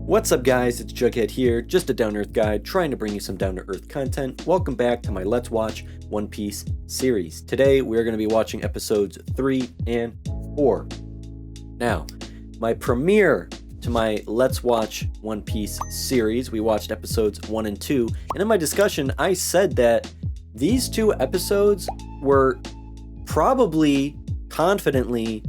What's up guys, it's Jughead here, just a down-to-earth guy trying to bring you some down-to-earth content. Welcome back to my Let's Watch One Piece series. Today we're going to be watching episodes 3 and 4. Now, my premiere to my Let's Watch One Piece series, we watched episodes 1 and 2, and in my discussion I said that these two episodes were probably, confidently,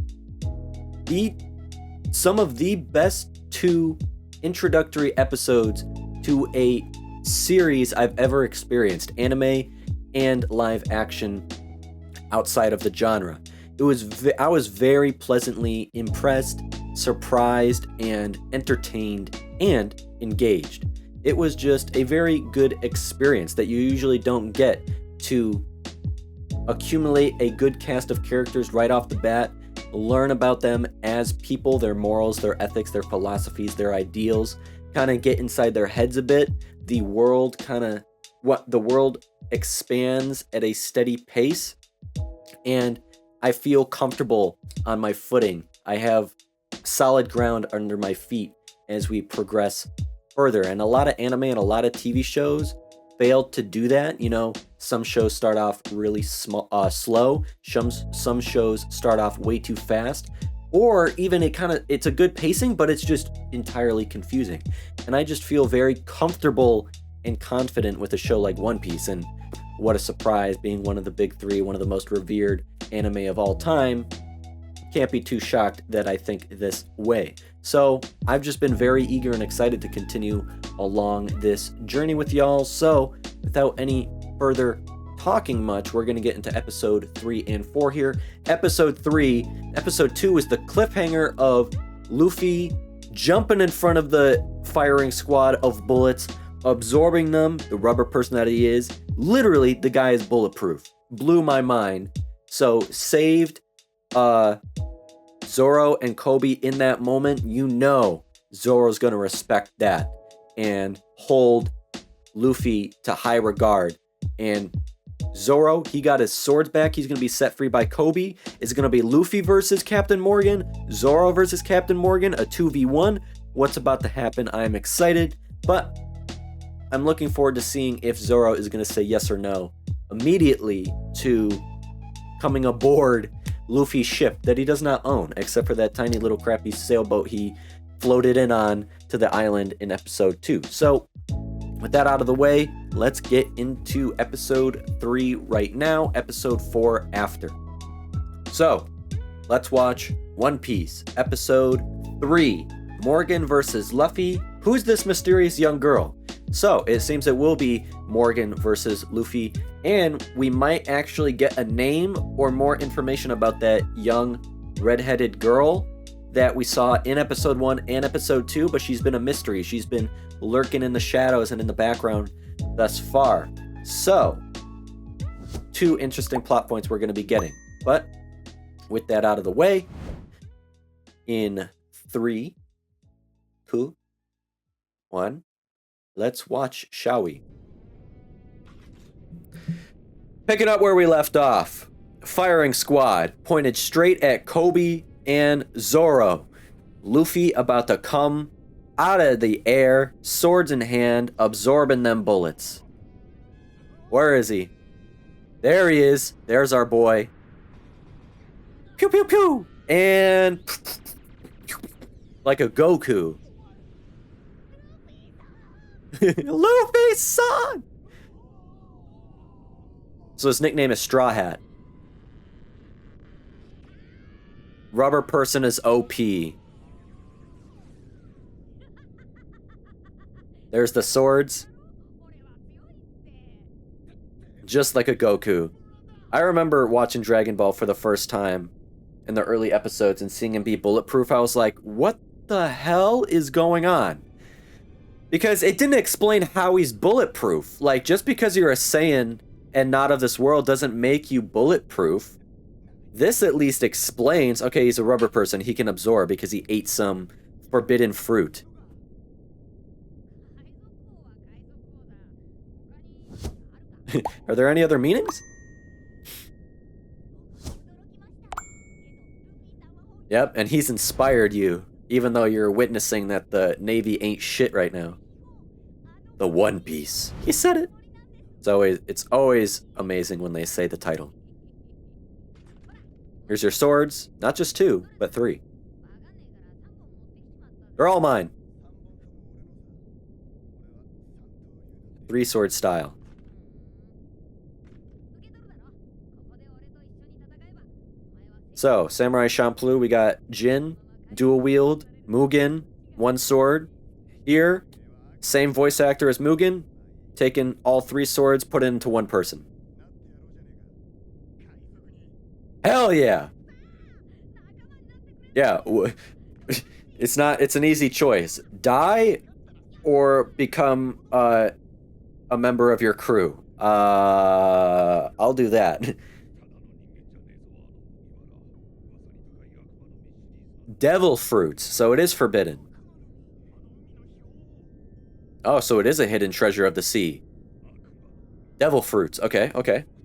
some of the best two introductory episodes to a series I've ever experienced, anime and live action outside of the genre. I was very pleasantly impressed, surprised, and entertained and engaged. It was just a very good experience that you usually don't get to accumulate a good cast of characters right off the bat, learn about them as people, their morals, their ethics, their philosophies, their ideals, kind of get inside their heads a bit. The world expands at a steady pace, and I feel comfortable on my footing. I have solid ground under my feet as we progress further. And a lot of anime and a lot of TV shows failed to do that. You know, some shows start off really slow. Some shows start off way too fast, or even it's a good pacing, but it's just entirely confusing. And I just feel very comfortable and confident with a show like One Piece. And what a surprise, being one of the big three, one of the most revered anime of all time. Can't be too shocked that I think this way. So I've just been very eager and excited to continue along this journey with y'all. So without any further talking much, we're going to get into episode 3 and 4 here. Episode 2 is the cliffhanger of Luffy jumping in front of the firing squad of bullets, absorbing them, the rubber person that he is. Literally, the guy is bulletproof. Blew my mind. So saved Zoro and Koby in that moment. You know Zoro's going to respect that and hold Luffy to high regard. And Zoro, he got his swords back. He's going to be set free by Koby. It's going to be Luffy versus Captain Morgan, Zoro versus Captain Morgan, a 2v1. What's about to happen? I'm excited, but I'm looking forward to seeing if Zoro is going to say yes or no immediately to coming aboard Luffy's ship that he does not own, except for that tiny little crappy sailboat he floated in on to the island in episode 2. So with that out of the way, let's get into episode 3 right now, episode 4 after. So let's watch One Piece, episode 3, Morgan versus Luffy. Who's this mysterious young girl? So it seems it will be Morgan versus Luffy, and we might actually get a name or more information about that young red-headed girl that we saw in episode 1 and episode 2, but she's been a mystery. She's been lurking in the shadows and in the background thus far. So, 2 interesting plot points we're going to be getting. But with that out of the way, in 3, 2, 1, let's watch, shall we? Picking up where we left off. Firing squad pointed straight at Koby and Zoro. Luffy about to come out of the air, swords in hand, absorbing them bullets. Where is he? There he is. There's our boy. Pew pew pew! And like a Goku. Luffy's son! So his nickname is Straw Hat. Rubber person is OP. There's the swords. Just like a Goku. I remember watching Dragon Ball for the first time in the early episodes and seeing him be bulletproof. I was like, what the hell is going on? Because it didn't explain how he's bulletproof. Like, just because you're a Saiyan and not of this world doesn't make you bulletproof. This at least explains, okay, he's a rubber person. He can absorb because he ate some forbidden fruit. Are there any other meanings? Yep, and he's inspired you Even though you're witnessing that the Navy ain't shit right now. The One Piece. He said it. It's always amazing when they say the title. Here's your swords. Not just 2, but 3. They're all mine. 3-sword style. So, Samurai Champloo, we got Jin, dual wield, Mugen, 1 sword. Here, same voice actor as Mugen, taking all 3 swords, put it into 1 person. Hell yeah! Yeah, it's an easy choice. Die or become a member of your crew. I'll do that. Devil fruits, so it is forbidden. Oh, so it is a hidden treasure of the sea. Devil fruits, okay.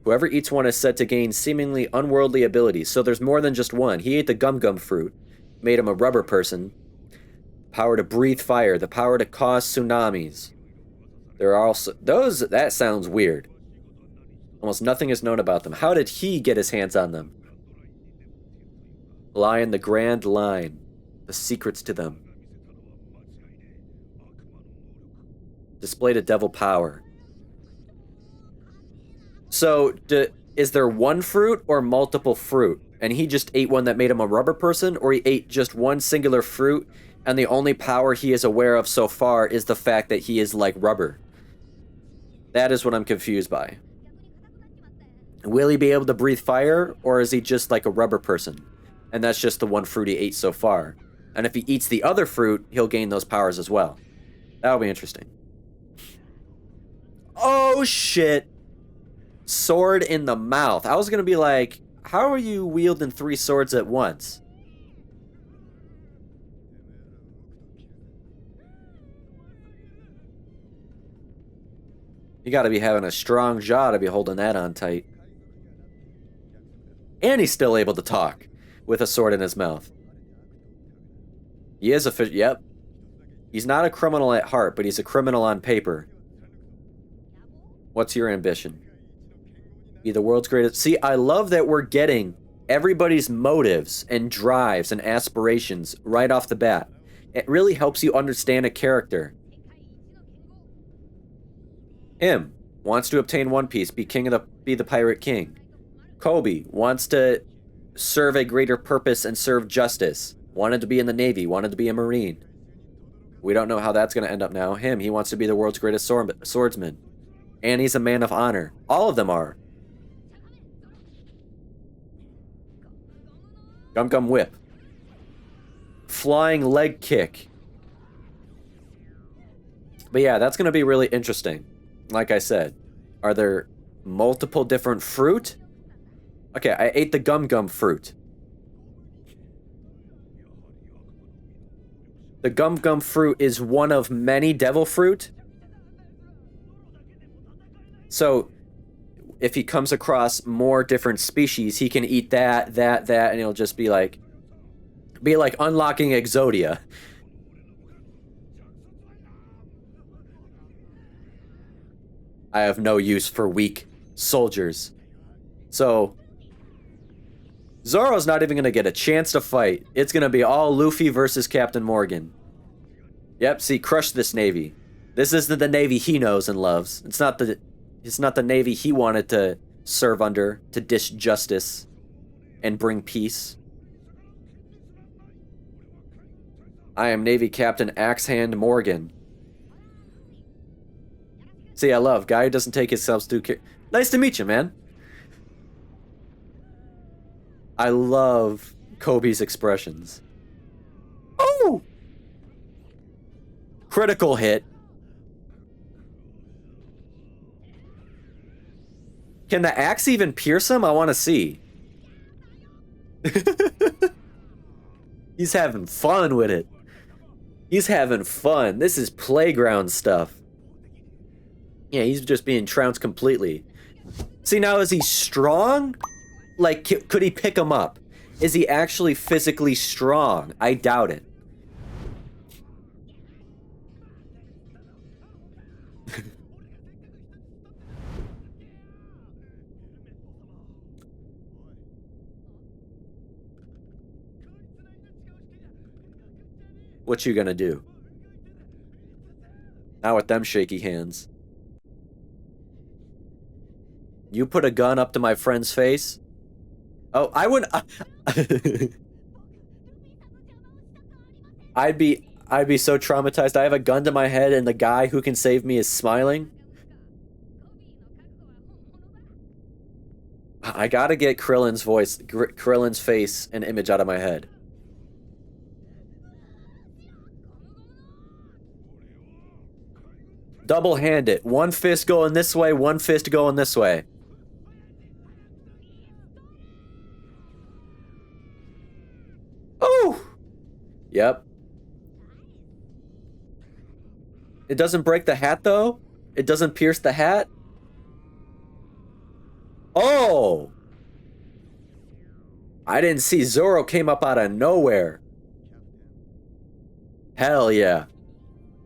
Whoever eats one is said to gain seemingly unworldly abilities, so there's more than just one. He ate the gum fruit, made him a rubber person. Power to breathe fire, the power to cause tsunamis. There are also that sounds weird. Almost nothing is known about them. How did he get his hands on them? Lie in the Grand Line. The secrets to them. Displayed a devil power. So, is there 1 fruit or multiple fruit? And he just ate one that made him a rubber person? Or he ate just 1 singular fruit, and the only power he is aware of so far is the fact that he is like rubber? That is what I'm confused by. Will he be able to breathe fire, or is he just like a rubber person? And that's just the 1 fruit he ate so far. And if he eats the other fruit, he'll gain those powers as well. That'll be interesting. Oh, shit. Sword in the mouth. I was gonna be like, how are you wielding 3 swords at once? You gotta be having a strong jaw to be holding that on tight. And he's still able to talk with a sword in his mouth. He is a yep. He's not a criminal at heart, but he's a criminal on paper. What's your ambition? Be the world's greatest. See, I love that we're getting everybody's motives and drives and aspirations right off the bat. It really helps you understand a character. Him wants to obtain One Piece, be the pirate king. Koby wants to serve a greater purpose and serve justice. Wanted to be in the Navy, wanted to be a Marine. We don't know how that's going to end up now. Him, he wants to be the world's greatest swordsman. And he's a man of honor. All of them are. Gum whip. Flying leg kick. But yeah, that's going to be really interesting. Like I said, are there multiple different fruit? Okay, I ate the gum fruit. The gum fruit is one of many devil fruit. So, if he comes across more different species, he can eat that, and it'll just be like unlocking Exodia. I have no use for weak soldiers. So, Zoro's not even going to get a chance to fight. It's going to be all Luffy versus Captain Morgan. Yep, see, crush this Navy. This isn't the Navy he knows and loves. It's not the Navy he wanted to serve under, to dish justice and bring peace. I am Navy Captain Axehand Morgan. See, I love guy who doesn't take himself too care. Nice to meet you, man. I love Kobe's expressions. Oh! Critical hit. Can the axe even pierce him? I want to see. He's having fun with it. He's having fun. This is playground stuff. Yeah, he's just being trounced completely. See, now is he strong? Like, could he pick him up? Is he actually physically strong? I doubt it. What you gonna do? Not with them shaky hands. You put a gun up to my friend's face? Oh, I wouldn't... I'd be so traumatized. I have a gun to my head and the guy who can save me is smiling. I gotta get Krillin's voice, Krillin's face and image out of my head. Double-handed. One fist going this way, one fist going this way. Oh! Yep. It doesn't break the hat, though? It doesn't pierce the hat? Oh! I didn't see Zoro came up out of nowhere. Hell yeah.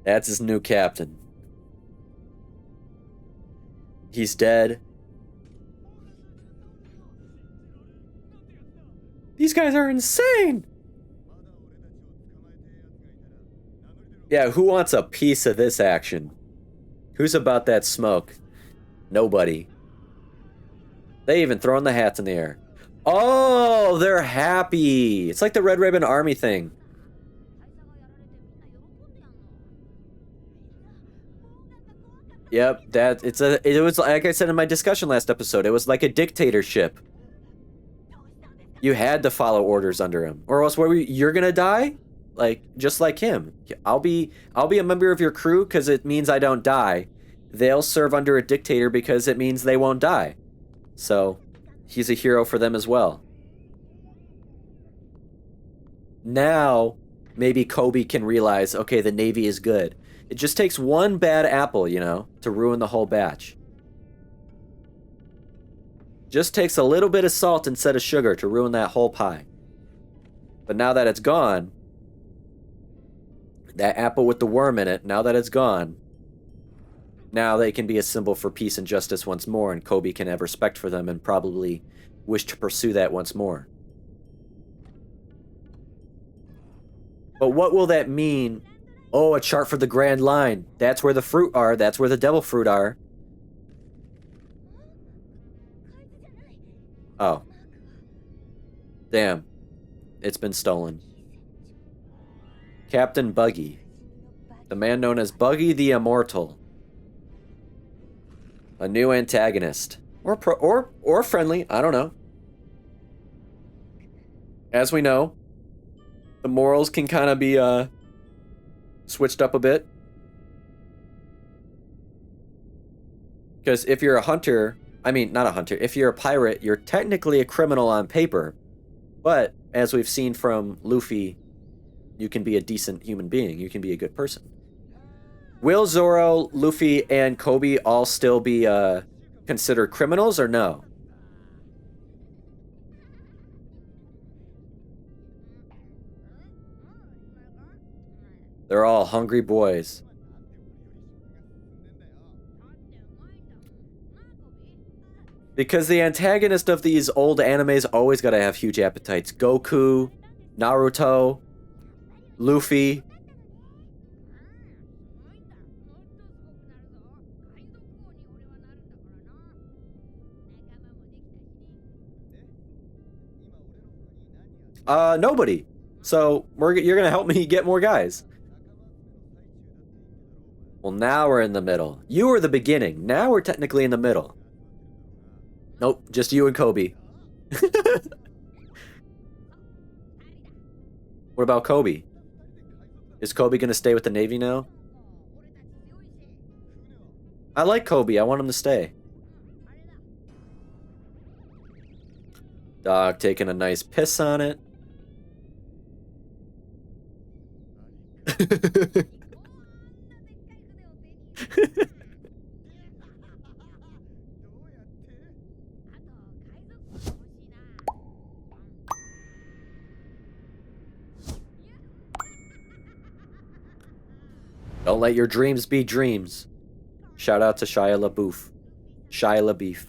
That's his new captain. He's dead. These guys are insane! Yeah, who wants a piece of this action? Who's about that smoke? Nobody. They even throwing the hats in the air. Oh, they're happy. It's like the Red Ribbon Army thing. Yep, it was like I said in my discussion last episode, it was like a dictatorship. You had to follow orders under him, or else you're gonna die? Like, just like him. I'll be a member of your crew because it means I don't die. They'll serve under a dictator because it means they won't die. So, he's a hero for them as well. Now, maybe Koby can realize, okay, the Navy is good. It just takes one bad apple, you know, to ruin the whole batch. Just takes a little bit of salt instead of sugar to ruin that whole pie. But now that it's gone, that apple with the worm in it, now that it's gone, now they can be a symbol for peace and justice once more, and Koby can have respect for them and probably wish to pursue that once more. But what will that mean? Oh, a chart for the Grand Line. That's where the fruit are. That's where the devil fruit are. Oh. Damn. It's been stolen. Captain Buggy. The man known as Buggy the Immortal. A new antagonist. Or friendly, I don't know. As we know, the morals can kind of be switched up a bit. Because if you're a hunter, I mean, not a hunter, if you're a pirate, you're technically a criminal on paper. But, as we've seen from Luffy, you can be a decent human being. You can be a good person. Will Zoro, Luffy, and Koby all still be considered criminals or no? They're all hungry boys. Because the antagonist of these old animes always gotta have huge appetites. Goku, Naruto, Luffy. Nobody. So, you're gonna help me get more guys. Well, now we're in the middle. You were the beginning. Now we're technically in the middle. Nope, just you and Koby. What about Koby? Is Koby gonna stay with the Navy now? I like Koby. I want him to stay. Dog taking a nice piss on it. Don't let your dreams be dreams. Shout out to Shia LaBeouf. Shia LaBeouf.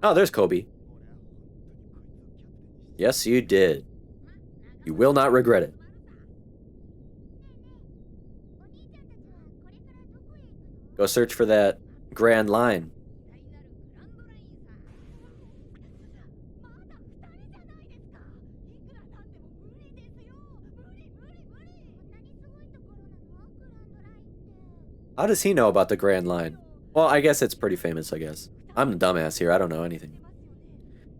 Oh, there's Koby. Yes, you did. You will not regret it. Go search for that Grand Line. How does he know about the Grand Line? Well, I guess it's pretty famous, I guess. I'm the dumbass here. I don't know anything.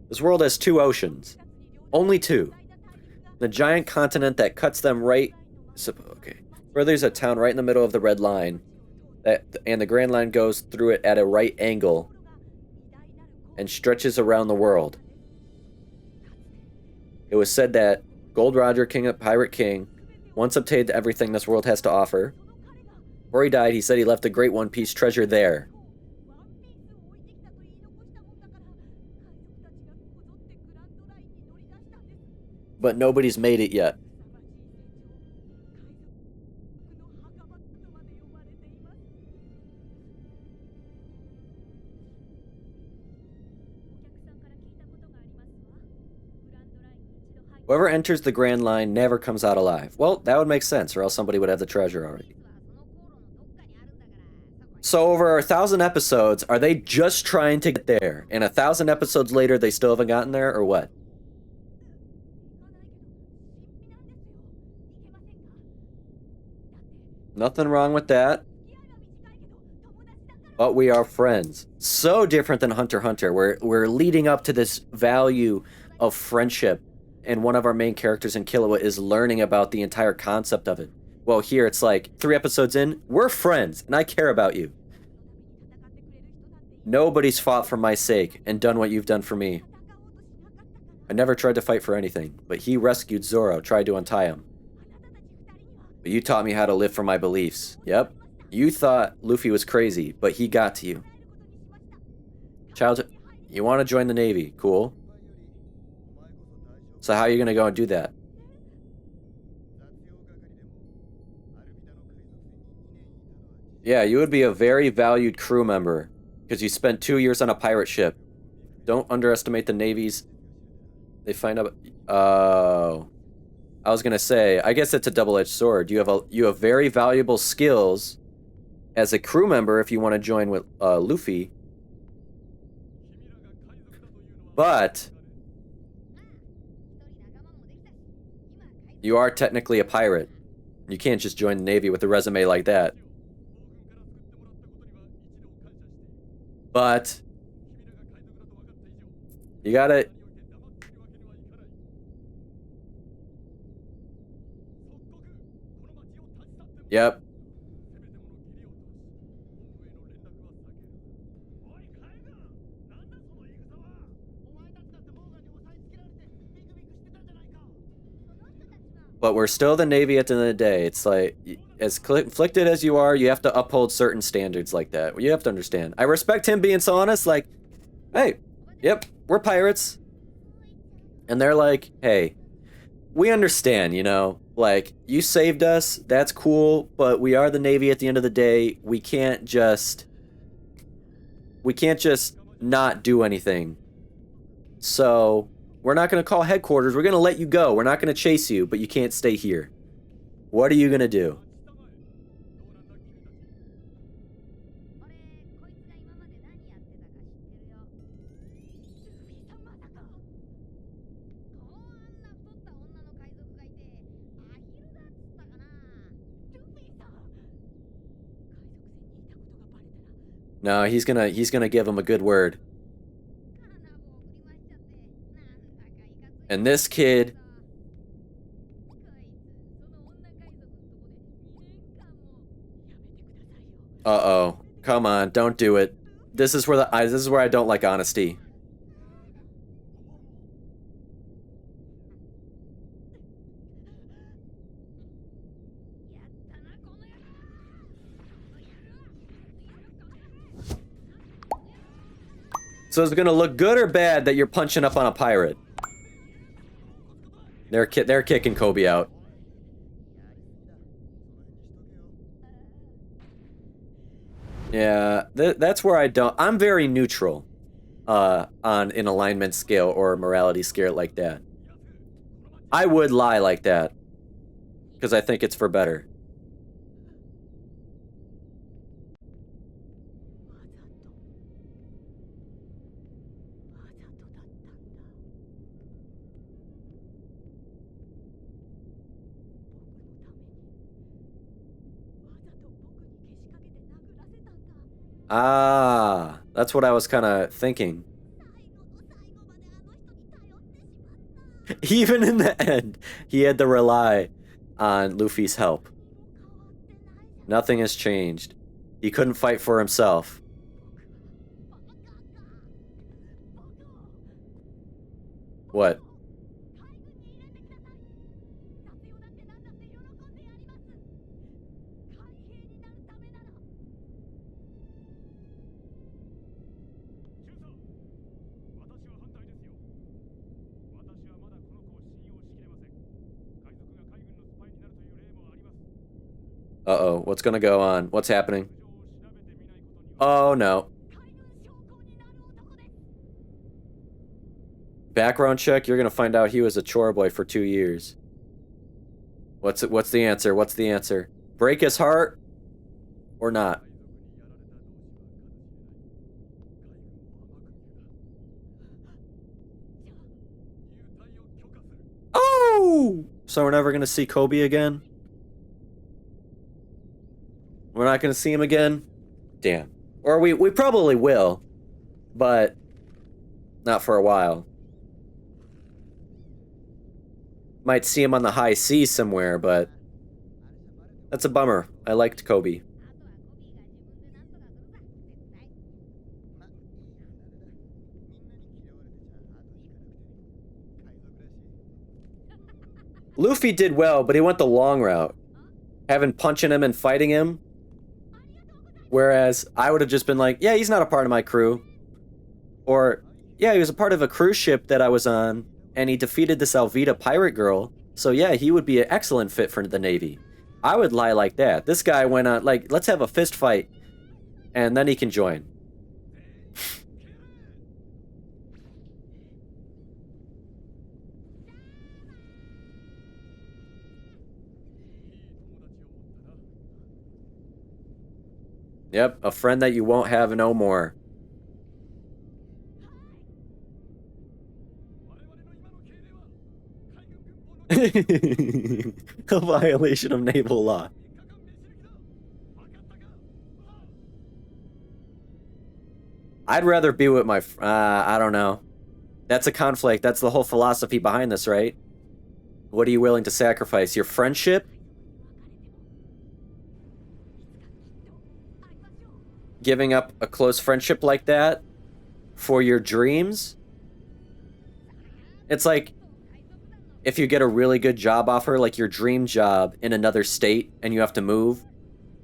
This world has 2 oceans. Only 2. The giant continent that cuts them right... Okay. Where there's a town right in the middle of the Red Line. And the Grand Line goes through it at a right angle. And stretches around the world. It was said that Gold Roger, Pirate King, once obtained everything this world has to offer. Before he died, he said he left a great One Piece treasure there. But nobody's made it yet. Whoever enters the Grand Line never comes out alive. Well, that would make sense, or else somebody would have the treasure already. So over 1,000 episodes, are they just trying to get there? And 1,000 episodes later, they still haven't gotten there, or what? Nothing wrong with that. But we are friends. So different than Hunter x Hunter. We're leading up to this value of friendship. And one of our main characters in Killua is learning about the entire concept of it. Well, here it's like 3 episodes in, we're friends, and I care about you. Nobody's fought for my sake and done what you've done for me. I never tried to fight for anything, but he rescued Zoro, tried to untie him. But you taught me how to live for my beliefs. Yep. You thought Luffy was crazy, but he got to you. Childhood, you want to join the Navy. Cool. So how are you going to go and do that? Yeah, you would be a very valued crew member because you spent 2 years on a pirate ship. Don't underestimate the navies. They find out... Oh... I was gonna say, I guess it's a double-edged sword. You have very valuable skills as a crew member if you want to join with Luffy. But you are technically a pirate. You can't just join the Navy with a resume like that. But you gotta... Yep. But we're still the Navy at the end of the day. It's like, as conflicted as you are, you have to uphold certain standards like that. You have to understand. I respect him being so honest, like, hey, yep, we're pirates. And they're like, hey, we understand, you know, like, you saved us, that's cool, but we are the Navy at the end of the day. We can't just not do anything. So, we're not going to call headquarters. We're going to let you go. We're not going to chase you, but you can't stay here. What are you going to do? No, he's gonna give him a good word. And this kid... Uh-oh. Come on, don't do it. This is where I don't like honesty. So is it gonna look good or bad that you're punching up on a pirate? They're kicking Koby out. Yeah, that's where I don't... I'm very neutral on an alignment scale or a morality scale like that. I would lie like that. Because I think it's for better. Ah, that's what I was kind of thinking. Even in the end, he had to rely on Luffy's help. Nothing has changed. He couldn't fight for himself. What? Uh-oh, what's gonna go on? What's happening? Oh, no. Background check, you're gonna find out he was a chore boy for 2 years. What's the answer? What's the answer? Break his heart? Or not? Oh! So we're never gonna see Koby again? We're not gonna see him again? Damn. Or we probably will, but not for a while. Might see him on the high seas somewhere, but that's a bummer. I liked Koby. Luffy did well, but he went the long route. Having punching him and fighting him. Whereas I would have just been like, yeah, he's not a part of my crew. Or, yeah, he was a part of a cruise ship that I was on, and he defeated this Alvida pirate girl. So yeah, he would be an excellent fit for the Navy. I would lie like that. This guy went on, like, let's have a fist fight, and then he can join. Yep, a friend that you won't have no more. A violation of naval law. I'd rather be with my... I don't know. That's a conflict. That's the whole philosophy behind this, right? What are you willing to sacrifice? Your friendship? Giving up a close friendship like that for your dreams? It's like if you get a really good job offer, like your dream job in another state and you have to move,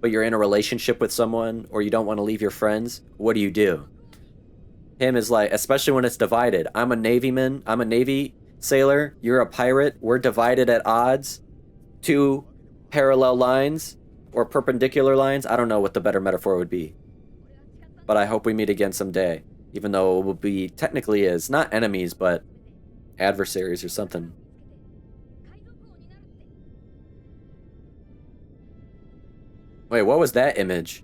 but you're in a relationship with someone or you don't want to leave your friends, what do? Him is like, especially when it's divided. I'm a Navyman, I'm a Navy sailor, you're a pirate, we're divided at odds. 2 parallel lines or perpendicular lines. I don't know what the better metaphor would be. But I hope we meet again someday. Even though it will be technically as not enemies, but adversaries or something. Wait, what was that image?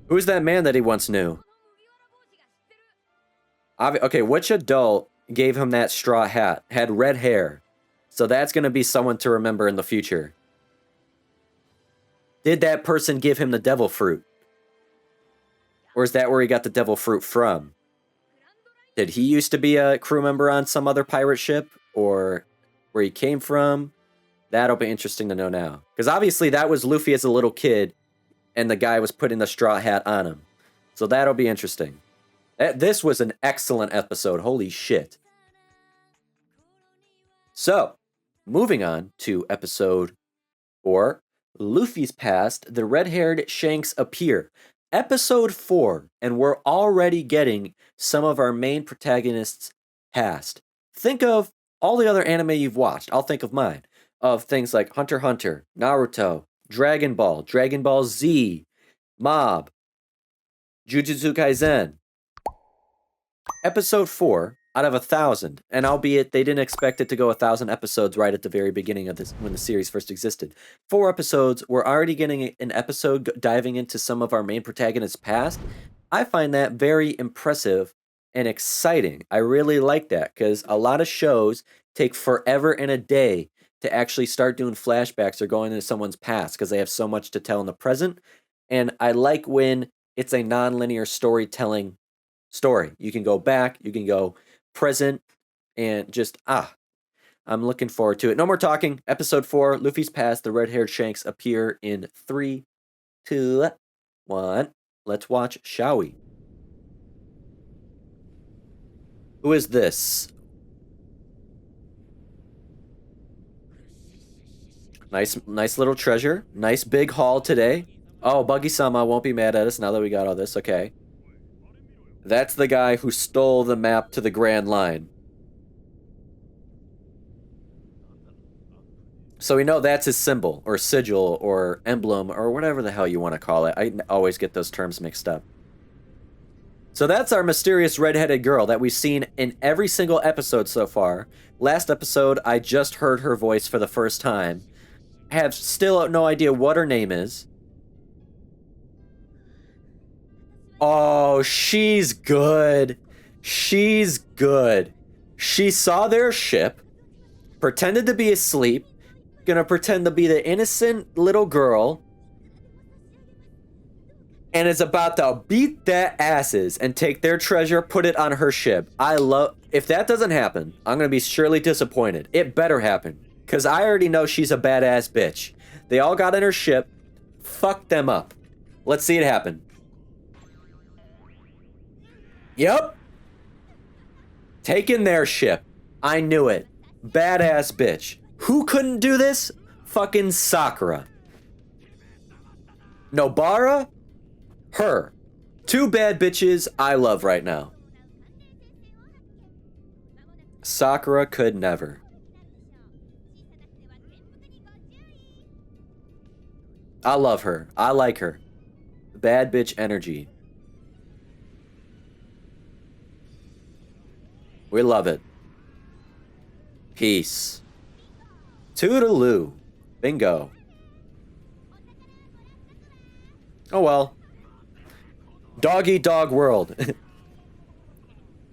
Who's that man that he once knew? Okay, which adult gave him that straw hat? Had red hair. So that's going to be someone to remember in the future. Did that person give him the devil fruit? Or is that where he got the devil fruit from? Did he used to be a crew member on some other pirate ship? Or where he came from? That'll be interesting to know now. Because obviously that was Luffy as a little kid, and the guy was putting the straw hat on him. So that'll be interesting. This was an excellent episode. Holy shit. So, moving on to episode 4, Luffy's Past, the Red-Haired Shanks Appear. Episode 4, and we're already getting some of our main protagonists' past. Think of all the other anime you've watched. I'll think of mine. Of things like Hunter x Hunter, Naruto, Dragon Ball Z, Mob, Jujutsu Kaisen. Episode 4 out of 1,000. And albeit they didn't expect it to go 1,000 episodes right at the very beginning of this when the series first existed. 4 episodes, we're already getting an episode diving into some of our main protagonists' past. I find that very impressive and exciting. I really like that because a lot of shows take forever and a day to actually start doing flashbacks or going into someone's past because they have so much to tell in the present. And I like when it's a non-linear storytelling story. You can go back, you can go present, and just, I'm looking forward to it. No more talking. Episode 4, Luffy's past, the Red-Haired Shanks appear in 3, 2, 1. Let's watch, shall we? Who is this? Nice little treasure. Nice big haul today. Oh, Buggy-sama won't be mad at us now that we got all this. Okay. That's the guy who stole the map to the Grand Line. So we know that's his symbol, or sigil, or emblem, or whatever the hell you want to call it. I always get those terms mixed up. So that's our mysterious redheaded girl that we've seen in every single episode so far. Last episode, I just heard her voice for the first time. I have still no idea what her name is. Oh, she's good. She's good. She saw their ship, pretended to be asleep, gonna pretend to be the innocent little girl, and is about to beat their asses and take their treasure, put it on her ship. If that doesn't happen, I'm gonna be surely disappointed. It better happen, because I already know she's a badass bitch. They all got in her ship, fucked them up. Let's see it happen. Yep. Taking their ship. I knew it. Badass bitch. Who couldn't do this? Fucking Sakura. Nobara? Her. 2 bad bitches I love right now. Sakura could never. I love her. I like her. Bad bitch energy. We love it. Peace. Toodaloo. Bingo. Oh well. Dog eat dog world.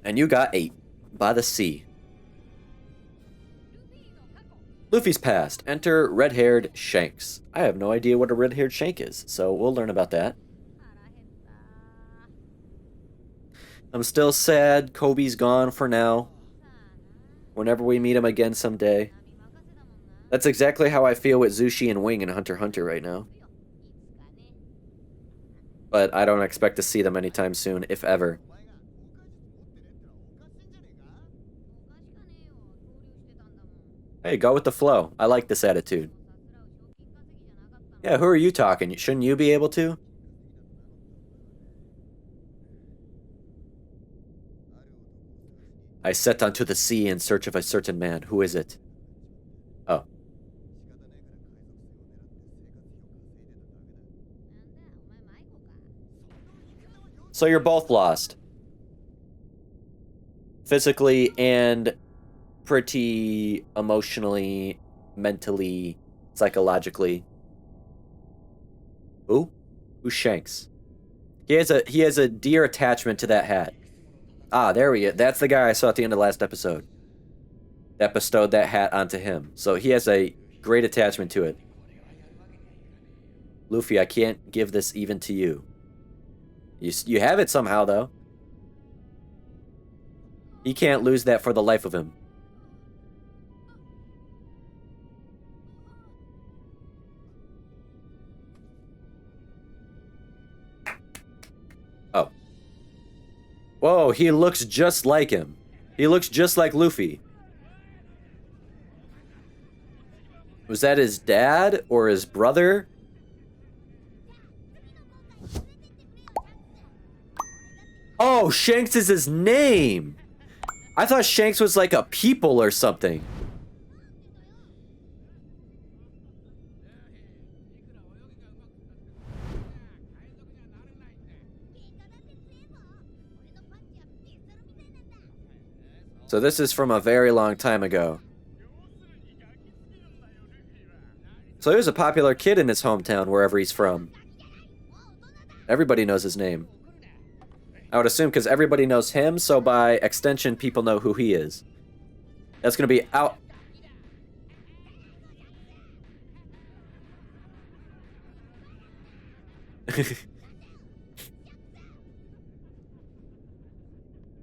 And you got 8 by the sea. Luffy's past. Enter Red-Haired Shanks. I have no idea what a Red-Haired Shank is, so we'll learn about that. I'm still sad Koby's gone for now. Whenever we meet him again someday. That's exactly how I feel with Zushi and Wing in Hunter x Hunter right now. But I don't expect to see them anytime soon, if ever. Hey, go with the flow. I like this attitude. Yeah, who are you talking? Shouldn't you be able to? I set onto the sea in search of a certain man. Who is it? Oh. So you're both lost. Physically and pretty emotionally, mentally, psychologically. Who? Who's Shanks? He has a dear attachment to that hat. Ah, there we go. That's the guy I saw at the end of the last episode. That bestowed that hat onto him. So he has a great attachment to it. Luffy, I can't give this even to you. You have it somehow, though. He can't lose that for the life of him. Oh. Whoa, he looks just like him. He looks just like Luffy. Was that his dad or his brother? Oh, Shanks is his name. I thought Shanks was like a people or something. So this is from a very long time ago. So he was a popular kid in his hometown, wherever he's from. Everybody knows his name. I would assume because everybody knows him, so by extension, people know who he is. That's going to be out...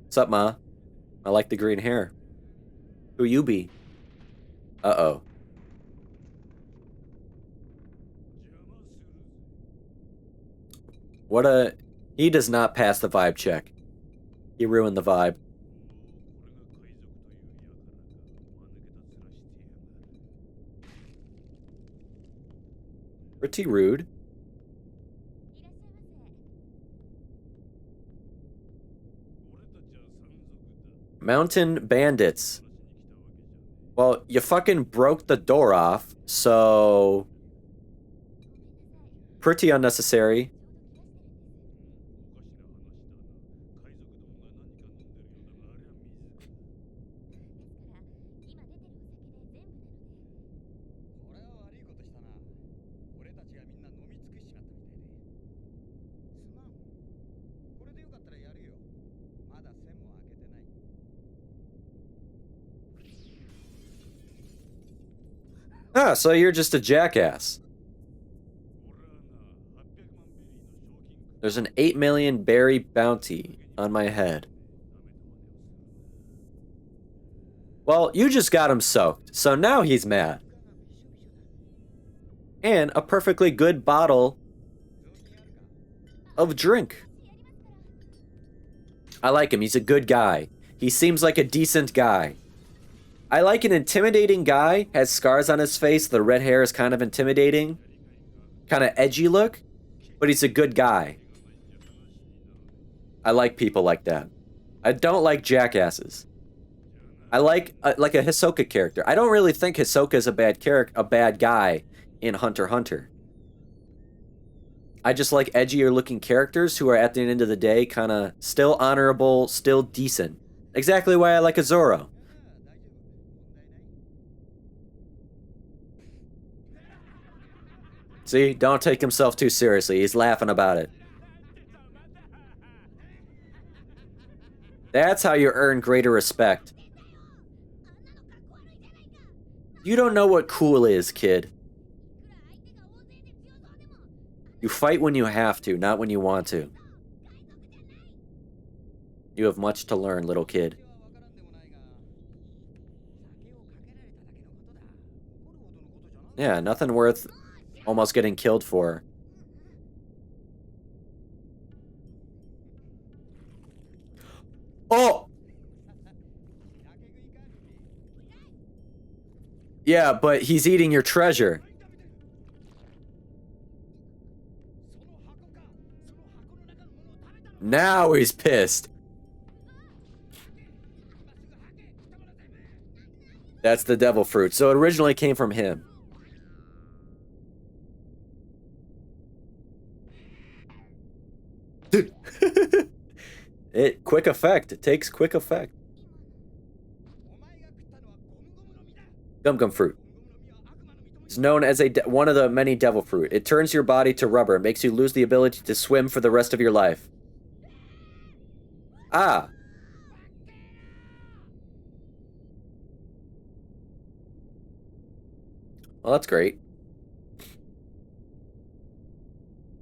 What's up, Ma? I like the green hair. Who you be? Uh-oh. What a... He does not pass the vibe check. He ruined the vibe. Pretty rude. Mountain bandits. Well, you fucking broke the door off, so... Pretty unnecessary. Ah, so you're just a jackass. There's an 8 million berry bounty on my head. Well, you just got him soaked, so now he's mad. And a perfectly good bottle of drink. I like him. He's a good guy. He seems like a decent guy. I like an intimidating guy, has scars on his face, the red hair is kind of intimidating. Kind of edgy look, but he's a good guy. I like people like that. I don't like jackasses. I like a Hisoka character. I don't really think Hisoka is a bad guy in Hunter x Hunter. I just like edgier looking characters who are at the end of the day kind of still honorable, still decent. Exactly why I like a Zoro. See, don't take himself too seriously. He's laughing about it. That's how you earn greater respect. You don't know what cool is, kid. You fight when you have to, not when you want to. You have much to learn, little kid. Yeah, nothing worth almost getting killed for. Oh! Yeah, but he's eating your treasure. Now he's pissed. That's the devil fruit. So it originally came from him. Quick effect. It takes quick effect. Gum fruit. It's known as one of the many devil fruit. It turns your body to rubber and makes you lose the ability to swim for the rest of your life. Ah. Well, that's great.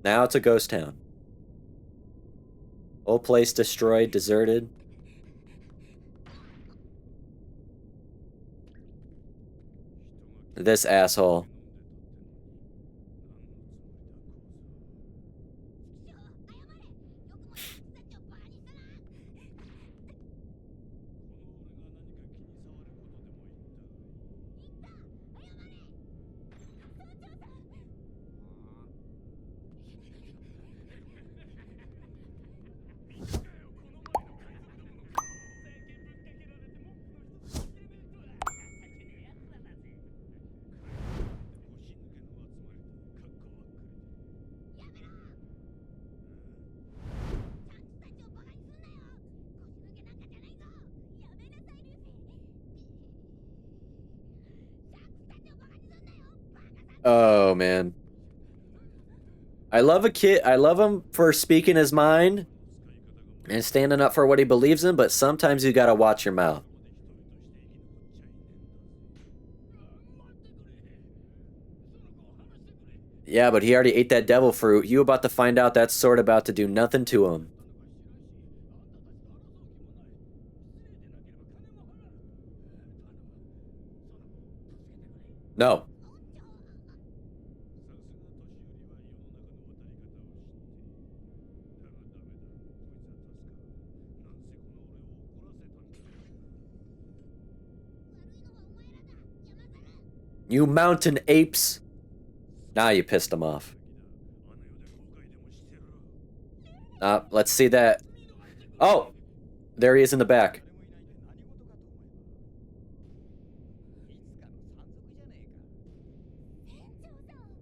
Now it's a ghost town. Whole place destroyed, deserted. This asshole. Oh, man. I love a kid. I love him for speaking his mind and standing up for what he believes in, but sometimes you gotta watch your mouth. Yeah, but he already ate that devil fruit. You about to find out that sword about to do nothing to him. No. You mountain apes. Now you pissed him off. Let's see that. Oh! There he is in the back.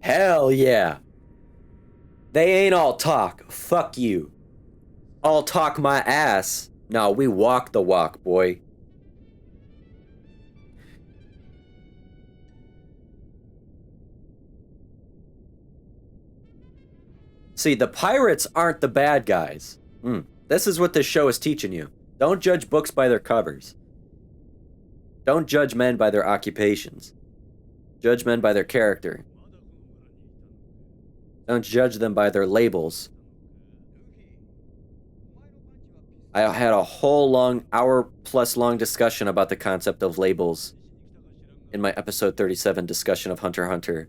Hell yeah. They ain't all talk. Fuck you. All talk my ass. No, we walk the walk, boy. See, the pirates aren't the bad guys. This is what this show is teaching you. Don't judge books by their covers. Don't judge men by their occupations. Judge men by their character. Don't judge them by their labels. I had a whole long, hour-plus long discussion about the concept of labels in my episode 37 discussion of Hunter x Hunter.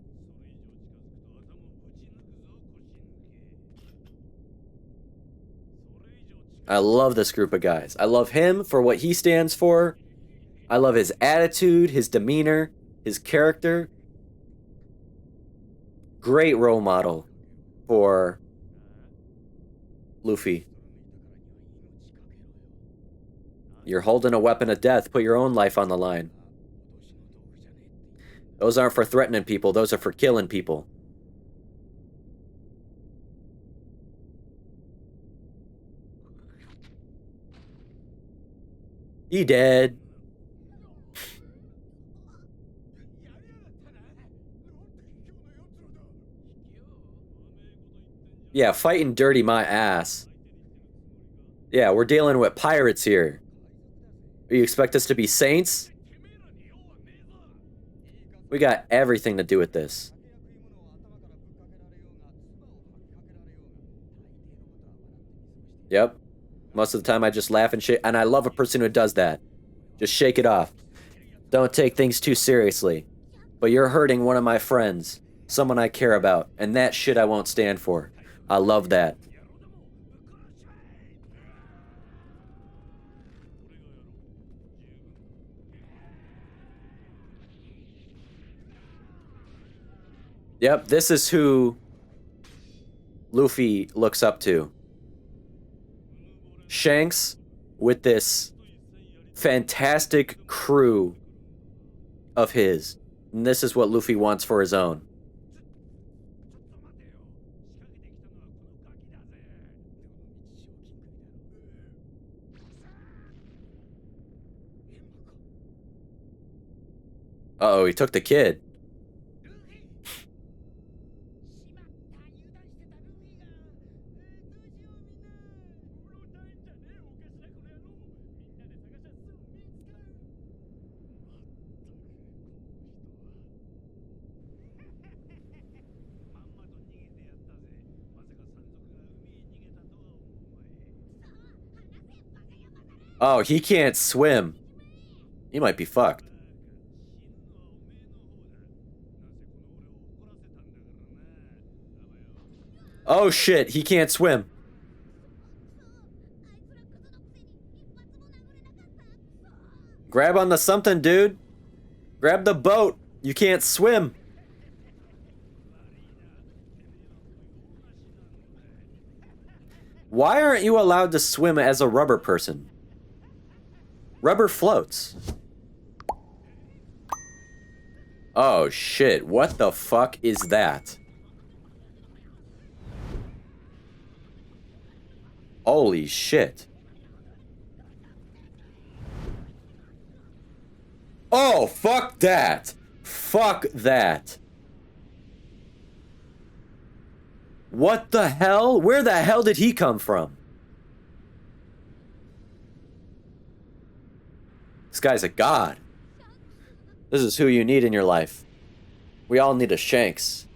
I love this group of guys. I love him for what he stands for. I love his attitude, his demeanor, his character. Great role model for Luffy. You're holding a weapon of death. Put your own life on the line. Those aren't for threatening people. Those are for killing people. He dead. Yeah, fighting dirty my ass. Yeah, we're dealing with pirates here. You expect us to be saints? We got everything to do with this. Yep. Most of the time I just laugh and shake, and I love a person who does that. Just shake it off. Don't take things too seriously. But you're hurting one of my friends, someone I care about, and that shit I won't stand for. I love that. Yep, this is who Luffy looks up to. Shanks with this fantastic crew of his. And this is what Luffy wants for his own. Uh-oh, he took the kid. Oh, he can't swim. He might be fucked. Oh shit, he can't swim. Grab on the something, dude. Grab the boat. You can't swim. Why aren't you allowed to swim as a rubber person? Rubber floats. Oh shit, what the fuck is that? Holy shit. Oh, fuck that. Fuck that. What the hell? Where the hell did he come from? This guy's a god. This is who you need in your life. We all need a Shanks.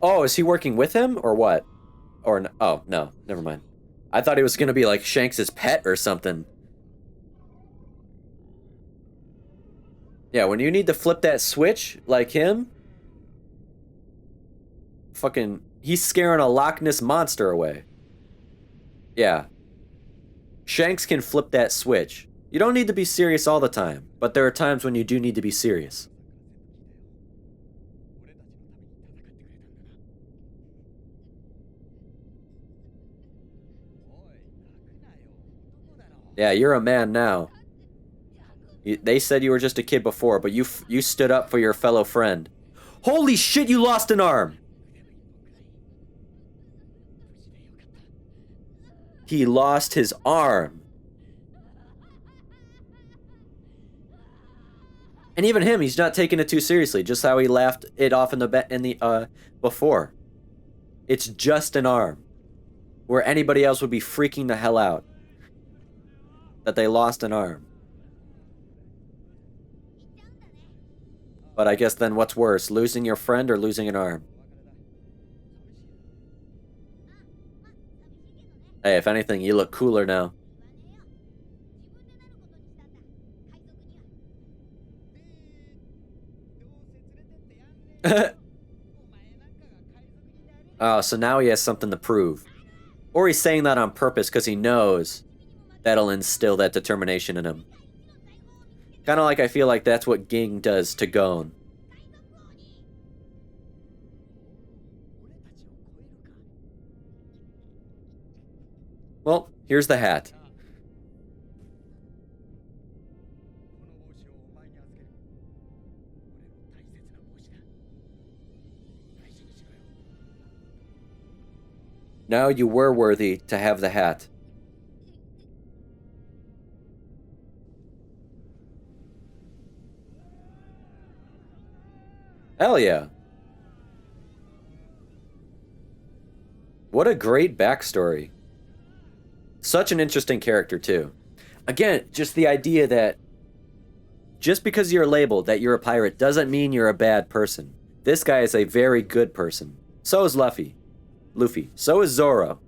Oh, is he working with him or what? Or no? Oh, no, never mind. I thought he was gonna be like Shanks' pet or something. Yeah, when you need to flip that switch like him, fucking, he's scaring a Loch Ness monster away. Yeah. Shanks can flip that switch. You don't need to be serious all the time, but there are times when you do need to be serious. Yeah, you're a man now. They said you were just a kid before, but you stood up for your fellow friend. Holy shit, you lost an arm! He lost his arm. And even him, he's not taking it too seriously, just how he laughed it off in the before. It's just an arm. Where anybody else would be freaking the hell out that they lost an arm. But I guess then what's worse, losing your friend or losing an arm? Hey, if anything, you look cooler now. Oh, so now he has something to prove. Or he's saying that on purpose because he knows that'll instill that determination in him. Kind of like I feel like that's what Ging does to Gon. Well, here's the hat. Now you were worthy to have the hat. Hell yeah. What a great backstory. Such an interesting character, too. Again, just the idea that just because you're labeled that you're a pirate doesn't mean you're a bad person. This guy is a very good person. So is Luffy. So is Zoro.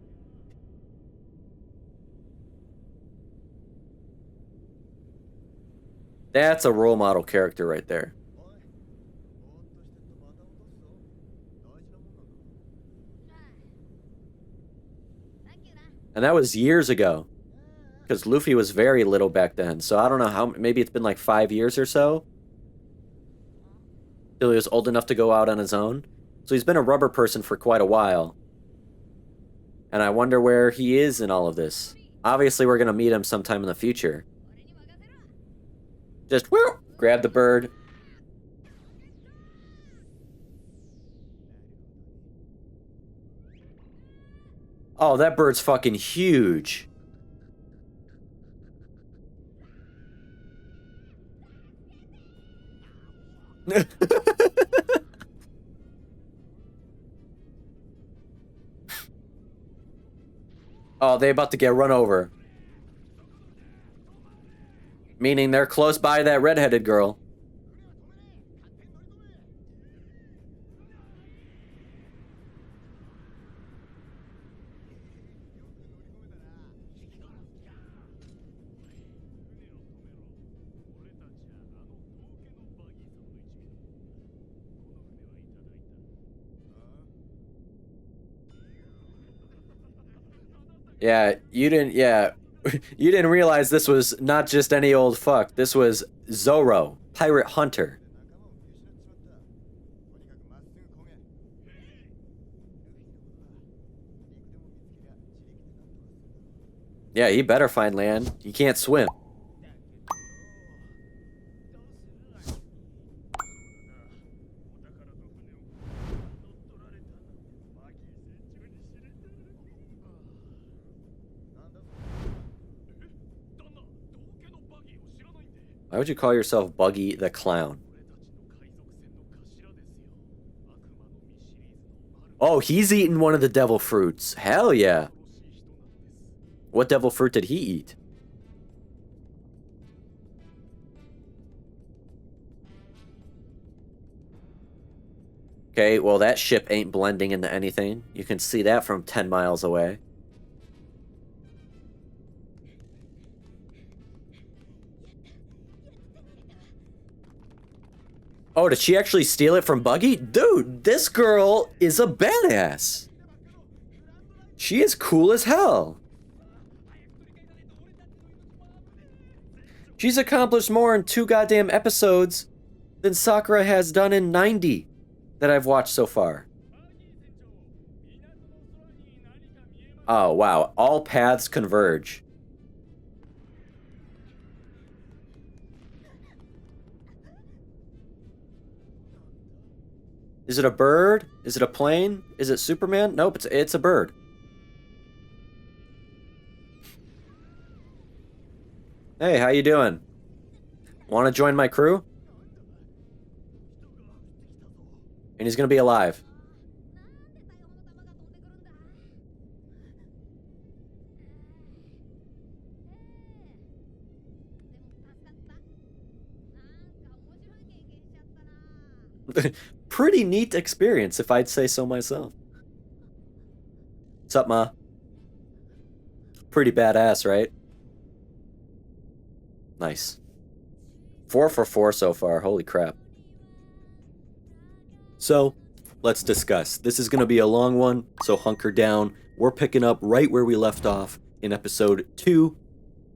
That's a role model character right there. And that was years ago. Because Luffy was very little back then. So I don't know how, maybe it's been like 5 years or so. Till he was old enough to go out on his own. So he's been a rubber person for quite a while. And I wonder where he is in all of this. Obviously, we're going to meet him sometime in the future. Just, whoo, grab the bird. Oh, that bird's fucking huge. Oh, they about to get run over. Meaning they're close by that red-headed girl. Yeah, you didn't realize this was not just any old fuck. This was Zoro, pirate hunter. Yeah, he better find land. He can't swim. Why would you call yourself Buggy the Clown? Oh, he's eating one of the devil fruits. Hell yeah. What devil fruit did he eat? Okay, well, that ship ain't blending into anything. You can see that from 10 miles away. Oh, did she actually steal it from Buggy? Dude, this girl is a badass. She is cool as hell. She's accomplished more in 2 goddamn episodes than Sakura has done in 90 that I've watched so far. Oh, wow. All paths converge. Is it a bird? Is it a plane? Is it Superman? Nope, it's a bird. Hey, how you doing? Want to join my crew? And he's gonna be alive. Pretty neat experience, if I'd say so myself. What's up, Ma? Pretty badass, right? Nice. 4 for 4 so far. Holy crap. So, let's discuss. This is going to be a long one, so hunker down. We're picking up right where we left off in episode 2.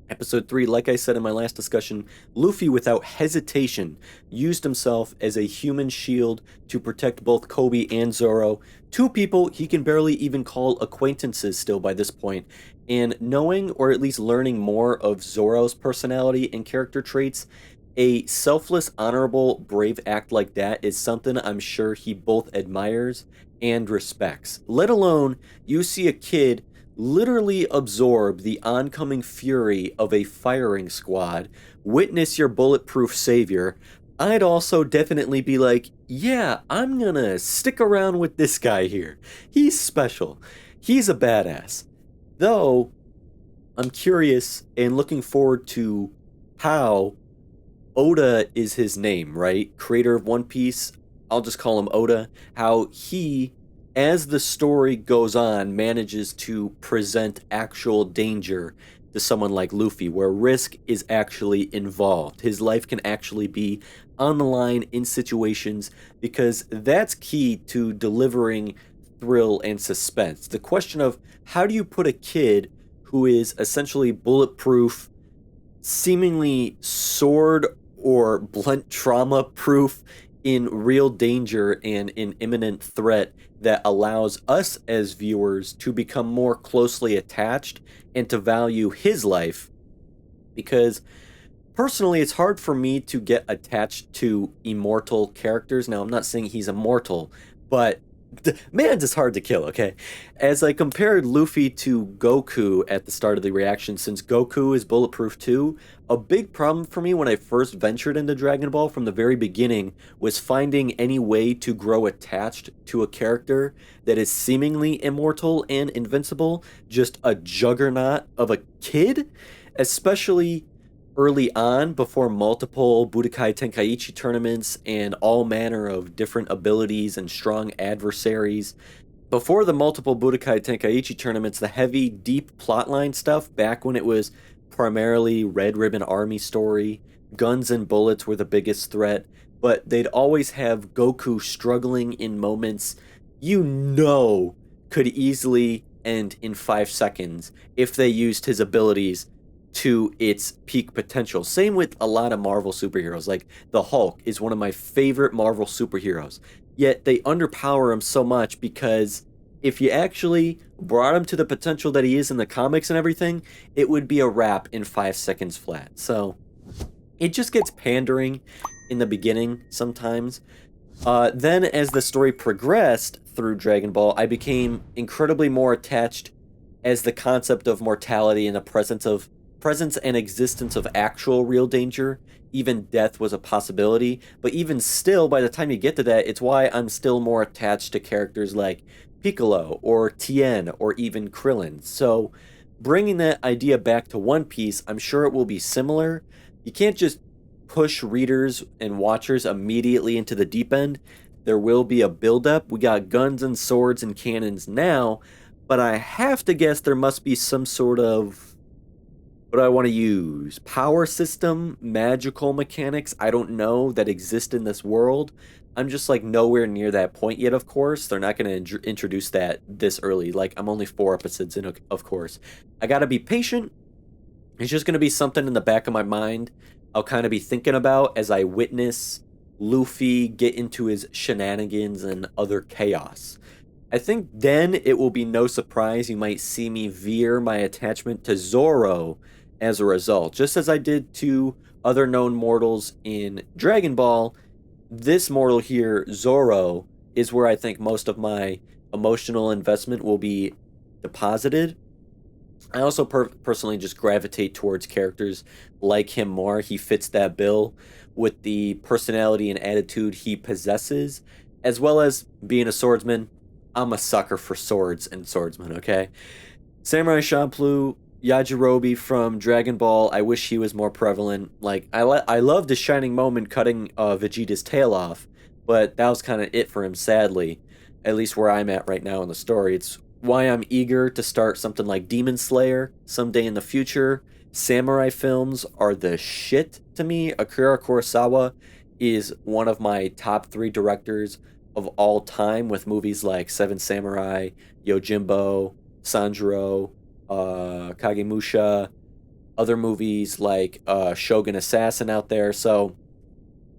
Episode 3, like I said in my last discussion, Luffy, without hesitation, used himself as a human shield to protect both Koby and Zoro, 2 people he can barely even call acquaintances still by this point. And knowing, or at least learning more of Zoro's personality and character traits, a selfless, honorable, brave act like that is something I'm sure he both admires and respects. Let alone, you see a kid literally absorb the oncoming fury of a firing squad, witness your bulletproof savior. I'd also definitely be like, yeah, I'm gonna stick around with this guy here. He's special. He's a badass. Though, I'm curious and looking forward to how Oda is his name, right? Creator of One Piece. I'll just call him Oda. How he, as the story goes on, manages to present actual danger to someone like Luffy, where risk is actually involved. His life can actually be on the line in situations, because that's key to delivering thrill and suspense. The question of how do you put a kid who is essentially bulletproof, seemingly sword or blunt trauma proof, in real danger and in imminent threat, that allows us as viewers to become more closely attached and to value his life. Because personally, it's hard for me to get attached to immortal characters. Now, I'm not saying he's immortal, but man's is hard to kill, okay? As I compared Luffy to Goku at the start of the reaction, since Goku is bulletproof too, a big problem for me when I first ventured into Dragon Ball from the very beginning was finding any way to grow attached to a character that is seemingly immortal and invincible, just a juggernaut of a kid, especially early on, before multiple Budokai Tenkaichi tournaments and all manner of different abilities and strong adversaries. Before the multiple Budokai Tenkaichi tournaments, the heavy, deep plotline stuff, back when it was primarily Red Ribbon Army story, guns and bullets were the biggest threat, but they'd always have Goku struggling in moments could easily end in 5 seconds if they used his abilities to its peak potential. Same with a lot of Marvel superheroes. Like the Hulk is one of my favorite Marvel superheroes. Yet they underpower him so much because if you actually brought him to the potential that he is in the comics and everything, it would be a wrap in 5 seconds flat. So it just gets pandering in the beginning sometimes. Then as the story progressed through Dragon Ball, I became incredibly more attached as the concept of mortality and the presence and existence of actual real danger, even death, was a possibility. But even still, by the time you get to that, it's why I'm still more attached to characters like Piccolo or Tien or even Krillin. So bringing that idea back to One Piece, I'm sure it will be similar. You can't just push readers and watchers immediately into the deep end. There will be a buildup. We got guns and swords and cannons now, but I have to guess there must be some sort of, what do I want to use? Power system, magical mechanics, I don't know, that exist in this world. I'm just like nowhere near that point yet, of course. They're not going to introduce that this early. Like, I'm only 4 episodes in, of course. I got to be patient. It's just going to be something in the back of my mind I'll kind of be thinking about as I witness Luffy get into his shenanigans and other chaos. I think then it will be no surprise you might see me veer my attachment to Zoro as a result. Just as I did to other known mortals in Dragon Ball, this mortal here, Zoro, is where I think most of my emotional investment will be deposited. I also personally just gravitate towards characters like him more. He fits that bill with the personality and attitude he possesses, as well as being a swordsman. I'm a sucker for swords and swordsmen, okay? Samurai Champloo, Yajirobe from Dragon Ball, I wish he was more prevalent. Like, I loved his shining moment cutting Vegeta's tail off, but that was kind of it for him, sadly. At least where I'm at right now in the story. It's why I'm eager to start something like Demon Slayer someday in the future. Samurai films are the shit to me. Akira Kurosawa is one of my top 3 directors of all time, with movies like Seven Samurai, Yojimbo, Sanjuro, Kagemusha, other movies like Shogun Assassin out there. So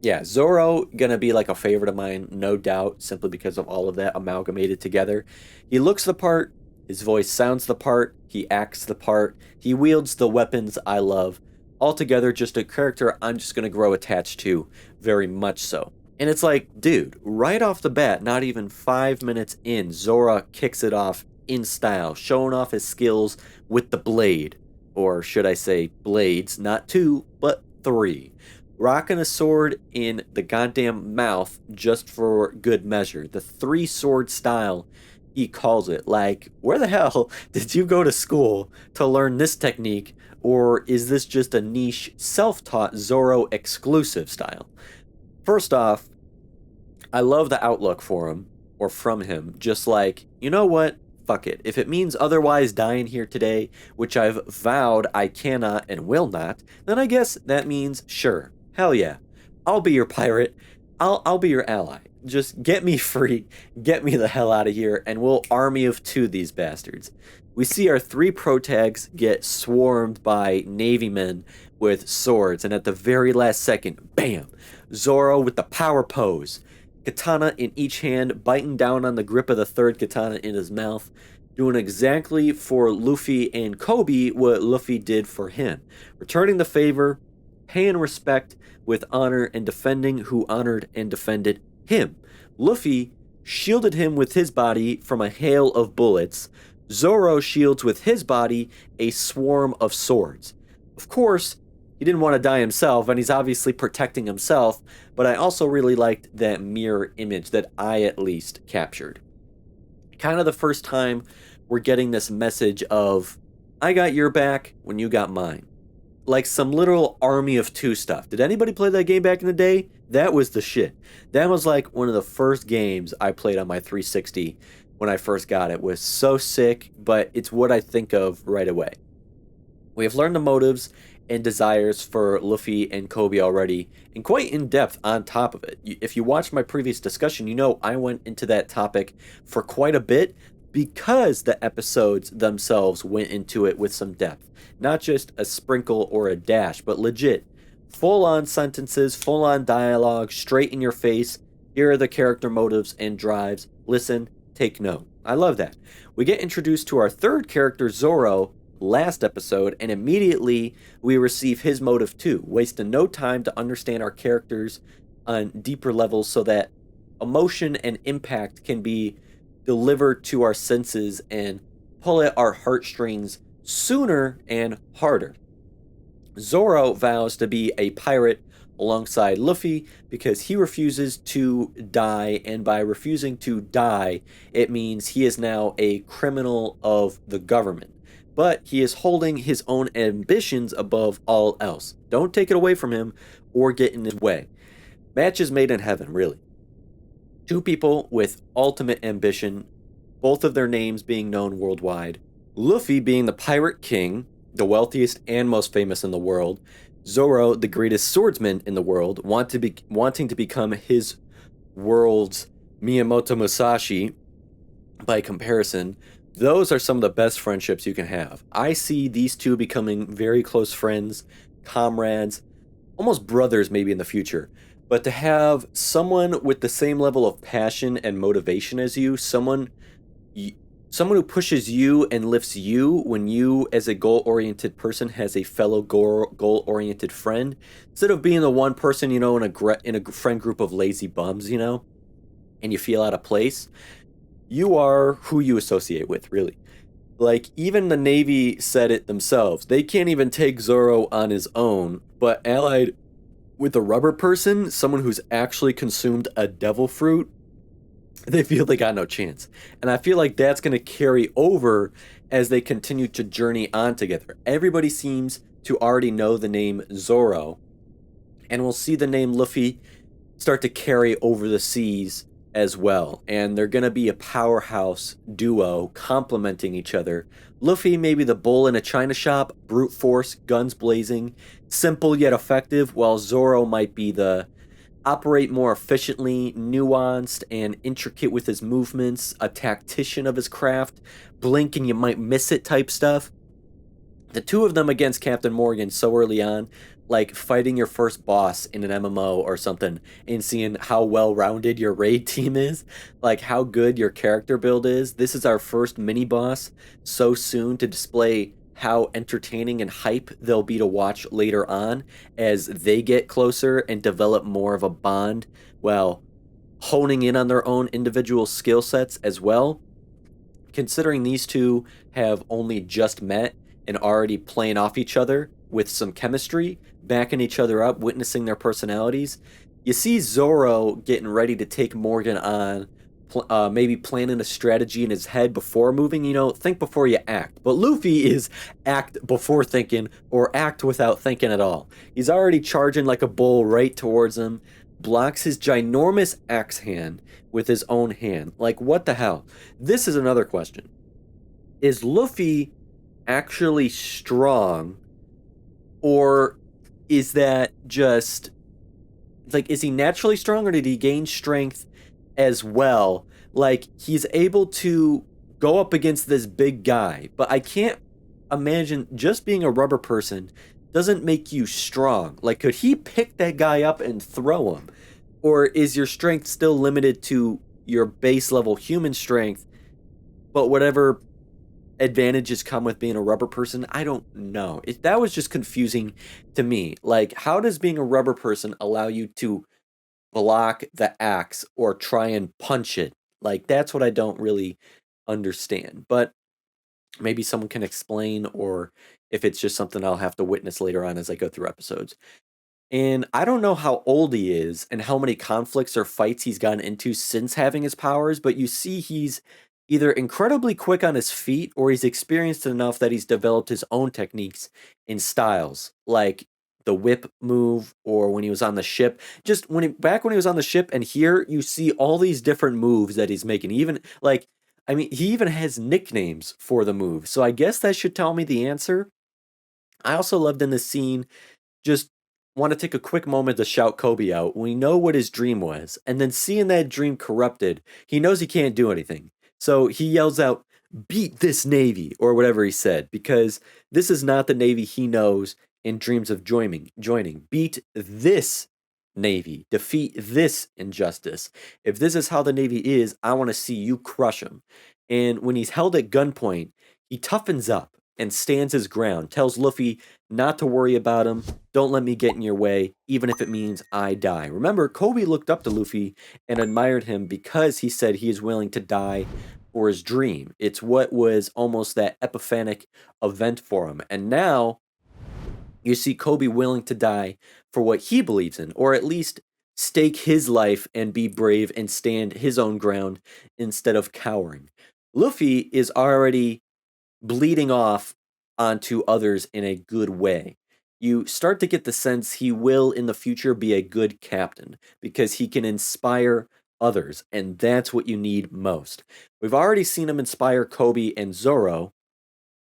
yeah, Zoro gonna be like a favorite of mine, no doubt, simply because of all of that amalgamated together. He looks the part, his voice sounds the part, he acts the part, he wields the weapons I love. Altogether, just a character I'm just gonna grow attached to, very much so. And it's like, dude, right off the bat, not even 5 minutes in, Zoro kicks it off in style, showing off his skills with the blade. Or should I say blades, not 2, but 3. Rocking a sword in the goddamn mouth just for good measure. The 3-sword style, he calls it. Like, where the hell did you go to school to learn this technique? Or is this just a niche, self-taught Zoro exclusive style? First off, I love the outlook for him, or from him. Just like, you know what? Fuck it. If it means otherwise dying here today, which I've vowed I cannot and will not, then I guess that means sure. Hell yeah. I'll be your pirate. I'll be your ally. Just get me free, get me the hell out of here, and we'll army of 2 these bastards. We see our 3 protags get swarmed by Navy men with swords, and at the very last second, bam! Zoro with the power pose. Katana in each hand, biting down on the grip of the 3rd katana in his mouth, doing exactly for Luffy and Koby what Luffy did for him. Returning the favor, paying respect with honor, and defending who honored and defended him. Luffy shielded him with his body from a hail of bullets. Zoro shields with his body a swarm of swords. Of course, he didn't want to die himself, and he's obviously protecting himself, but I also really liked that mirror image that I at least captured. Kind of the first time we're getting this message of, I got your back when you got mine. Like some literal army of 2 stuff. Did anybody play that game back in the day? That was the shit. That was like one of the first games I played on my 360 when I first got it. It was so sick, but it's what I think of right away. We have learned the motives and desires for Luffy and Koby already, and quite in depth on top of it. If you watched my previous discussion, you know I went into that topic for quite a bit because the episodes themselves went into it with some depth. Not just a sprinkle or a dash, but legit. Full-on sentences, full-on dialogue, straight in your face. Here are the character motives and drives. Listen, take note. I love that. We get introduced to our 3rd character, Zoro, last episode, and immediately we receive his motive too, wasting no time to understand our characters on deeper levels so that emotion and impact can be delivered to our senses and pull at our heartstrings sooner and harder. Zoro vows to be a pirate alongside Luffy because he refuses to die, and by refusing to die, it means he is now a criminal of the government. But he is holding his own ambitions above all else. Don't take it away from him or get in his way. Match is made in heaven, really. Two people with ultimate ambition, both of their names being known worldwide. Luffy being the pirate king, the wealthiest and most famous in the world. Zoro, the greatest swordsman in the world, wanting to become his world's Miyamoto Musashi by comparison. Those are some of the best friendships you can have. I see these two becoming very close friends, comrades, almost brothers maybe in the future. But to have someone with the same level of passion and motivation as you, someone who pushes you and lifts you when you, as a goal-oriented person, has a fellow goal-oriented friend, instead of being the one person, in a friend group of lazy bums, and you feel out of place, you are who you associate with, really. Like, even the Navy said it themselves. They can't even take Zoro on his own, but allied with a rubber person, someone who's actually consumed a devil fruit, they feel they got no chance. And I feel like that's going to carry over as they continue to journey on together. Everybody seems to already know the name Zoro, and we'll see the name Luffy start to carry over the seas as well. And they're going to be a powerhouse duo complementing each other. Luffy may be the bull in a china shop, brute force, guns blazing, simple yet effective, while Zoro might be the operate more efficiently, nuanced, and intricate with his movements, a tactician of his craft, blink and you might miss it type stuff. The two of them against Captain Morgan so early on, like fighting your first boss in an MMO or something, and seeing how well-rounded your raid team is, like how good your character build is. This is our first mini-boss so soon to display how entertaining and hype they'll be to watch later on as they get closer and develop more of a bond while honing in on their own individual skill sets as well. Considering these two have only just met and already playing off each other with some chemistry, backing each other up, witnessing their personalities, you see Zoro getting ready to take Morgan on, maybe planning a strategy in his head before moving. Think before you act. But Luffy is act before thinking, or act without thinking at all. He's already charging like a bull right towards him, blocks his ginormous axe hand with his own hand. Like, what the hell? This is another question. Is Luffy actually strong, or is that just, like, is he naturally strong, or did he gain strength as well? Like, he's able to go up against this big guy, but I can't imagine just being a rubber person doesn't make you strong. Like, could he pick that guy up and throw him? Or is your strength still limited to your base level human strength, but whatever advantages come with being a rubber person? I don't know. That was just confusing to me. Like, how does being a rubber person allow you to block the axe or try and punch it? Like, that's what I don't really understand. But maybe someone can explain, or if it's just something I'll have to witness later on as I go through episodes. And I don't know how old he is and how many conflicts or fights he's gotten into since having his powers, but you see he's either incredibly quick on his feet, or he's experienced enough that he's developed his own techniques and styles, like the whip move, or when he was on the ship. Just back when he was on the ship, and here you see all these different moves that he's making. Even he even has nicknames for the move. So I guess that should tell me the answer. I also loved in this scene, just want to take a quick moment to shout Koby out. We know what his dream was, and then seeing that dream corrupted, he knows he can't do anything. So he yells out, "Beat this Navy," or whatever he said, because this is not the Navy he knows and dreams of joining. Beat this Navy. Defeat this injustice. If this is how the Navy is, I want to see you crush him. And when he's held at gunpoint, he toughens up and stands his ground, tells Luffy not to worry about him, don't let me get in your way, even if it means I die. Remember, Koby looked up to Luffy and admired him because he said he is willing to die for his dream. It's what was almost that epiphanic event for him. And now You see Koby willing to die for what he believes in, or at least stake his life and be brave and stand his own ground instead of cowering. Luffy is already bleeding off onto others in a good way. You start to get the sense he will in the future be a good captain because he can inspire others, and that's what you need most. We've already seen him inspire Koby and Zoro.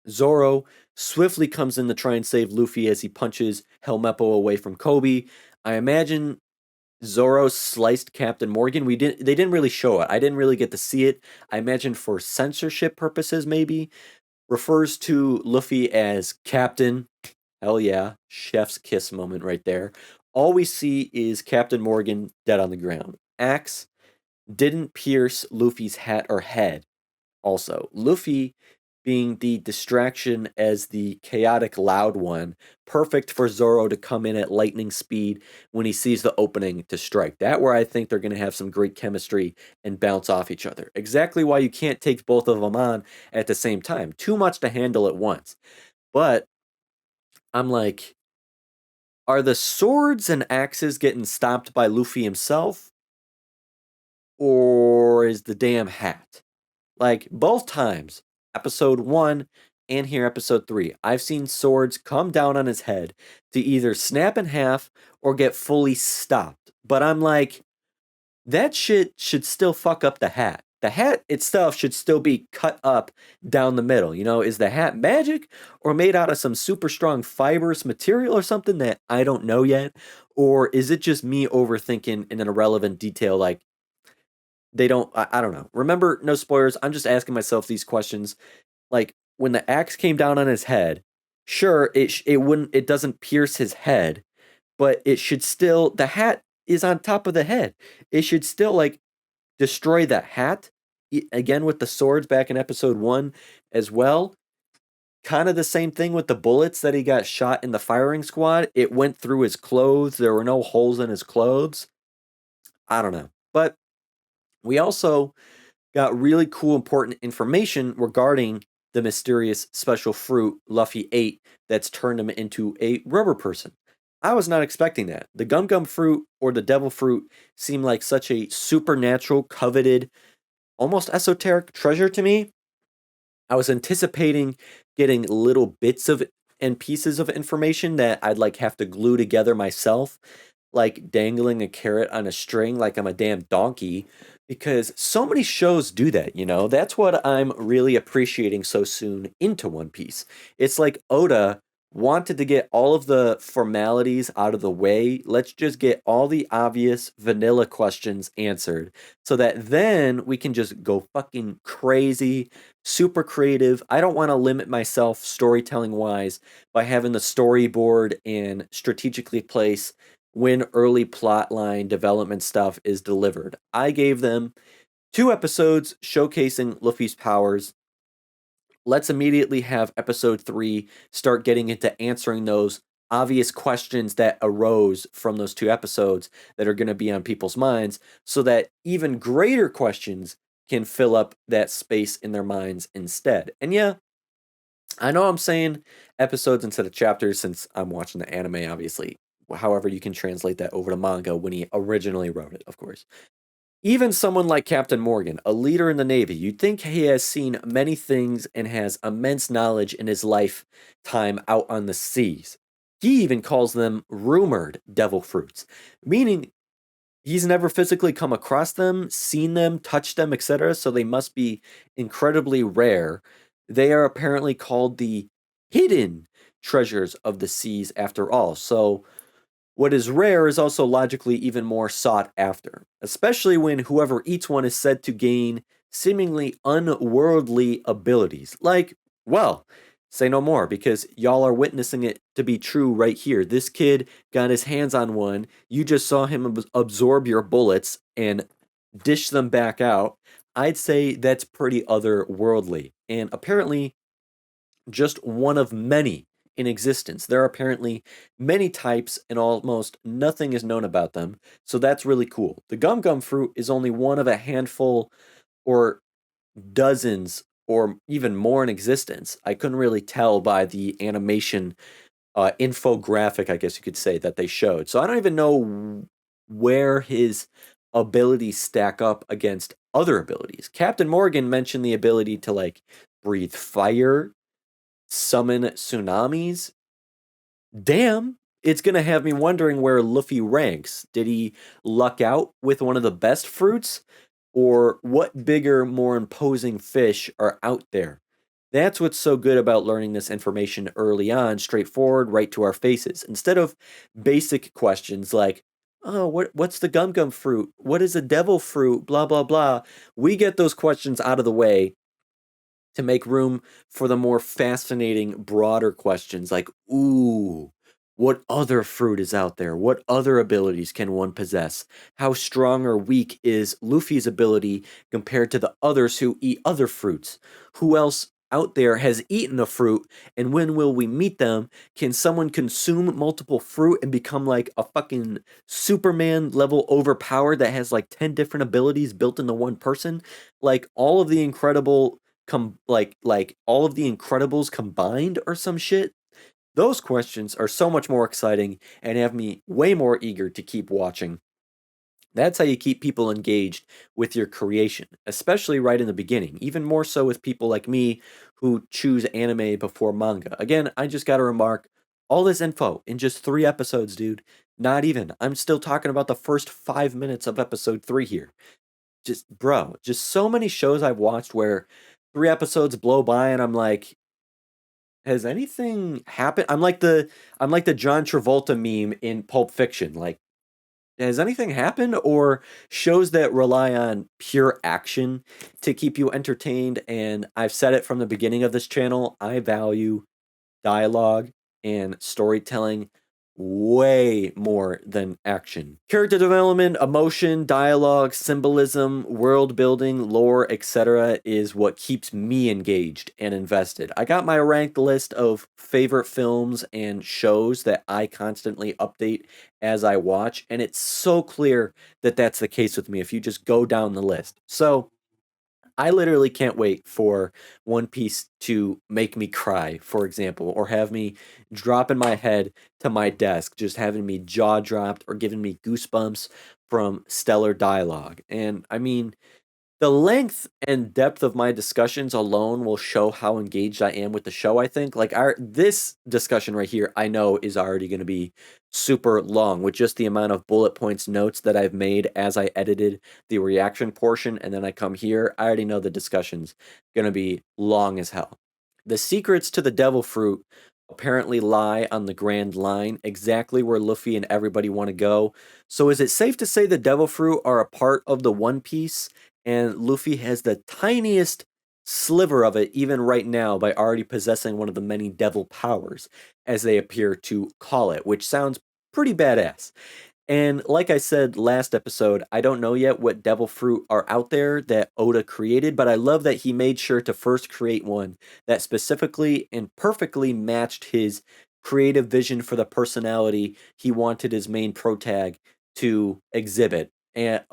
Zoro swiftly comes in to try and save Luffy as he punches Helmeppo away from Koby. I imagine Zoro sliced Captain Morgan. They didn't really show it. I didn't really get to see it. I imagine for censorship purposes maybe. Refers to Luffy as Captain. Hell yeah, chef's kiss moment right there. All we see is Captain Morgan dead on the ground. Axe didn't pierce Luffy's hat or head. Also, Luffy being the distraction as the chaotic loud one, perfect for Zoro to come in at lightning speed when he sees the opening to strike. That where I think they're going to have some great chemistry and bounce off each other. Exactly why you can't take both of them on at the same time. Too much to handle at once. But I'm like, are the swords and axes getting stopped by Luffy himself? Or is the damn hat? Like, both times, episode 1 and here, episode 3, I've seen swords come down on his head to either snap in half or get fully stopped. But I'm like, that shit should still fuck up the hat. The hat itself should still be cut up down the middle. You know, is the hat magic or made out of some super strong fibrous material or something that I don't know yet? Or is it just me overthinking in an irrelevant detail like, they don't, I don't know. Remember, no spoilers. I'm just asking myself these questions. Like when the axe came down on his head, sure, it doesn't pierce his head, but it should still, the hat is on top of the head. It should still like destroy the hat. Again with the swords back in episode 1 as well. Kind of the same thing with the bullets that he got shot in the firing squad. It went through his clothes. There were no holes in his clothes. I don't know. But we also got really cool, important information regarding the mysterious special fruit Luffy ate that's turned him into a rubber person. I was not expecting that. The gum gum fruit or the devil fruit seemed like such a supernatural, coveted, almost esoteric treasure to me. I was anticipating getting little bits of and pieces of information that I'd like have to glue together myself, like dangling a carrot on a string like I'm a damn donkey, because so many shows do that, you know? That's what I'm really appreciating so soon into One Piece. It's like Oda wanted to get all of the formalities out of the way. Let's just get all the obvious vanilla questions answered so that then we can just go fucking crazy, super creative. I don't want to limit myself storytelling wise by having the storyboard and strategically place when early plotline development stuff is delivered. I gave them 2 episodes showcasing Luffy's powers. Let's immediately have episode 3 start getting into answering those obvious questions that arose from those 2 episodes that are going to be on people's minds so that even greater questions can fill up that space in their minds instead. And yeah, I know I'm saying episodes instead of chapters since I'm watching the anime, obviously. However, you can translate that over to manga when he originally wrote it, of course. Even someone like Captain Morgan, a leader in the Navy, you'd think he has seen many things and has immense knowledge in his lifetime out on the seas. He even calls them rumored devil fruits, meaning he's never physically come across them, seen them, touched them, etc., so they must be incredibly rare. They are apparently called the hidden treasures of the seas after all. So what is rare is also logically even more sought after, especially when whoever eats one is said to gain seemingly unworldly abilities. Like, well, say no more because y'all are witnessing it to be true right here. This kid got his hands on one. You just saw him absorb your bullets and dish them back out. I'd say that's pretty otherworldly. And apparently, just one of many in existence. There are apparently many types and almost nothing is known about them. So that's really cool. The gum gum fruit is only one of a handful or dozens or even more in existence. I couldn't really tell by the animation infographic, I guess you could say, that they showed. So I don't even know where his abilities stack up against other abilities. Captain Morgan mentioned the ability to like breathe fire, summon tsunamis. Damn, it's gonna have me wondering where Luffy ranks. Did he luck out with one of the best fruits? Or what bigger, more imposing fish are out there? That's what's so good about learning this information early on, straightforward, right to our faces. Instead of basic questions like, oh, what's the gum gum fruit? What is a devil fruit? Blah, blah, blah. We get those questions out of the way to make room for the more fascinating, broader questions like, ooh, what other fruit is out there? What other abilities can one possess? How strong or weak is Luffy's ability compared to the others who eat other fruits? Who else out there has eaten a fruit, and when will we meet them? Can someone consume multiple fruit and become like a fucking Superman level overpowered that has like 10 different abilities built into one person? Like all of the incredible like all of the Incredibles combined or some shit? Those questions are so much more exciting and have me way more eager to keep watching. That's how you keep people engaged with your creation, especially right in the beginning, even more so with people like me who choose anime before manga. Again, I just got to remark all this info in just 3 episodes, dude. Not even. I'm still talking about the first 5 minutes of episode 3 here. Just, bro, just so many shows I've watched where 3 episodes blow by and I'm like, has anything happened? I'm like the John Travolta meme in Pulp Fiction. Like, has anything happened? Or shows that rely on pure action to keep you entertained. And I've said it from the beginning of this channel, I value dialogue and storytelling way more than action. Character development, emotion, dialogue, symbolism, world building, lore, etc. is what keeps me engaged and invested. I got my ranked list of favorite films and shows that I constantly update as I watch, and it's so clear that that's the case with me if you just go down the list. So, I literally can't wait for One Piece to make me cry, for example, or have me drop in my head to my desk, just having me jaw dropped or giving me goosebumps from stellar dialogue. And I mean, the length and depth of my discussions alone will show how engaged I am with the show, I think. Like our this discussion right here, I know is already going to be super long with just the amount of bullet points notes that I've made as I edited the reaction portion and then I come here. I already know the discussion's going to be long as hell. The secrets to the devil fruit apparently lie on the Grand Line, exactly where Luffy and everybody want to go. So is it safe to say the devil fruit are a part of the One Piece? And Luffy has the tiniest sliver of it even right now by already possessing one of the many devil powers, as they appear to call it, which sounds pretty badass. And like I said last episode, I don't know yet what devil fruit are out there that Oda created, but I love that he made sure to first create one that specifically and perfectly matched his creative vision for the personality he wanted his main protag to exhibit. And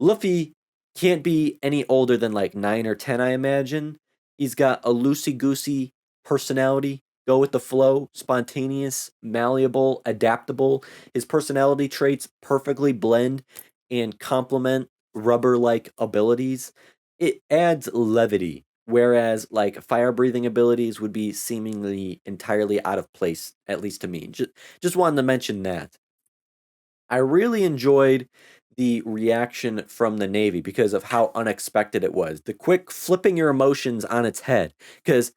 Luffy can't be any older than like 9 or 10, I imagine. He's got a loosey-goosey personality, go with the flow, spontaneous, malleable, adaptable. His personality traits perfectly blend and complement rubber-like abilities. It adds levity, whereas like fire-breathing abilities would be seemingly entirely out of place, at least to me. Just wanted to mention that. I really enjoyed the reaction from the Navy because of how unexpected it was. The quick flipping your emotions on its head. Because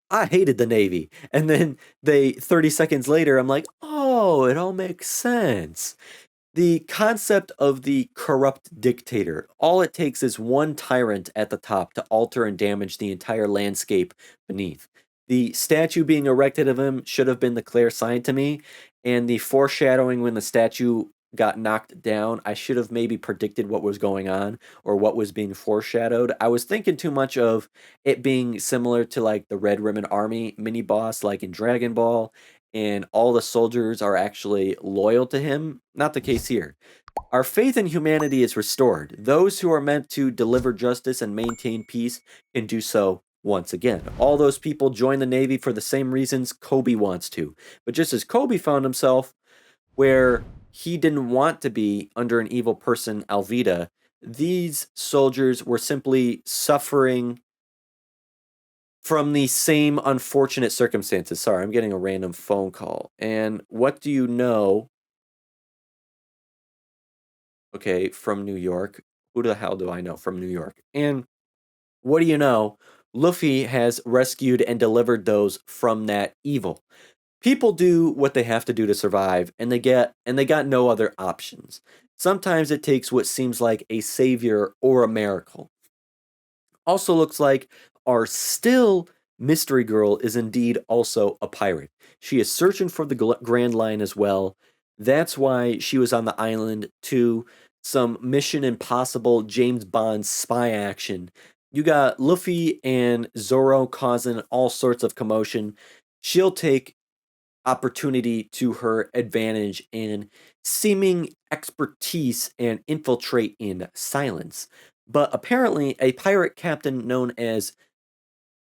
I hated the Navy. And then 30 seconds later, I'm like, oh, it all makes sense. The concept of the corrupt dictator. All it takes is one tyrant at the top to alter and damage the entire landscape beneath. The statue being erected of him should have been the clear sign to me, and the foreshadowing when the statue got knocked down, I should have maybe predicted what was going on or what was being foreshadowed. I was thinking too much of it being similar to like the Red Ribbon Army mini boss, like in Dragon Ball, and all the soldiers are actually loyal to him. Not the case here. Our faith in humanity is restored. Those who are meant to deliver justice and maintain peace can do so once again. All those people join the Navy for the same reasons Koby wants to. But just as Koby found himself where he didn't want to be under an evil person, Alvida, these soldiers were simply suffering from the same unfortunate circumstances. Sorry, I'm getting a random phone call. And what do you know? Okay, from New York. Who the hell do I know from New York? And what do you know? Luffy has rescued and delivered those from that evil. People do what they have to do to survive, and they got no other options. Sometimes it takes what seems like a savior or a miracle. Also looks like our still mystery girl is indeed also a pirate. She is searching for the Grand Line as well. That's why she was on the island to some Mission Impossible James Bond spy action. You got Luffy and Zoro causing all sorts of commotion. She'll take opportunity to her advantage and seeming expertise and infiltrate in silence. But apparently, a pirate captain known as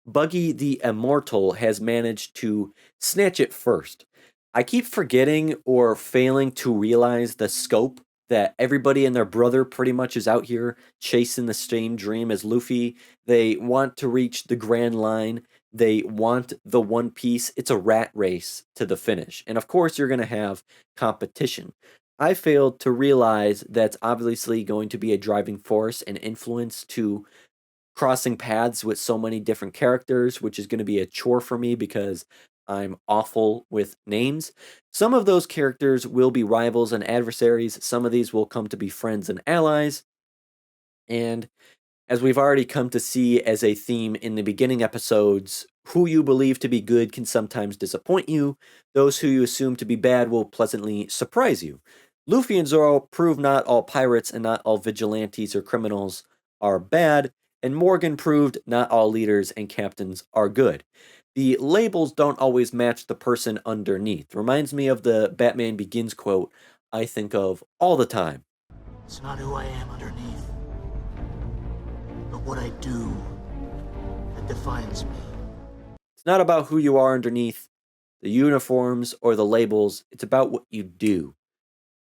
Buggy the Immortal has managed to snatch it first. I keep forgetting or failing to realize the scope that everybody and their brother pretty much is out here chasing the same dream as Luffy. They want to reach the Grand Line. They want the One Piece. It's a rat race to the finish. And of course, you're going to have competition. I failed to realize that's obviously going to be a driving force and influence to crossing paths with so many different characters, which is going to be a chore for me because I'm awful with names. Some of those characters will be rivals and adversaries. Some of these will come to be friends and allies. And as we've already come to see as a theme in the beginning episodes, who you believe to be good can sometimes disappoint you. Those who you assume to be bad will pleasantly surprise you. Luffy and Zoro prove not all pirates and not all vigilantes or criminals are bad, and Morgan proved not all leaders and captains are good. The labels don't always match the person underneath. Reminds me of the Batman Begins quote I think of all the time. It's not who I am underneath, but what I do that defines me. It's not about who you are underneath the uniforms or the labels. It's about what you do.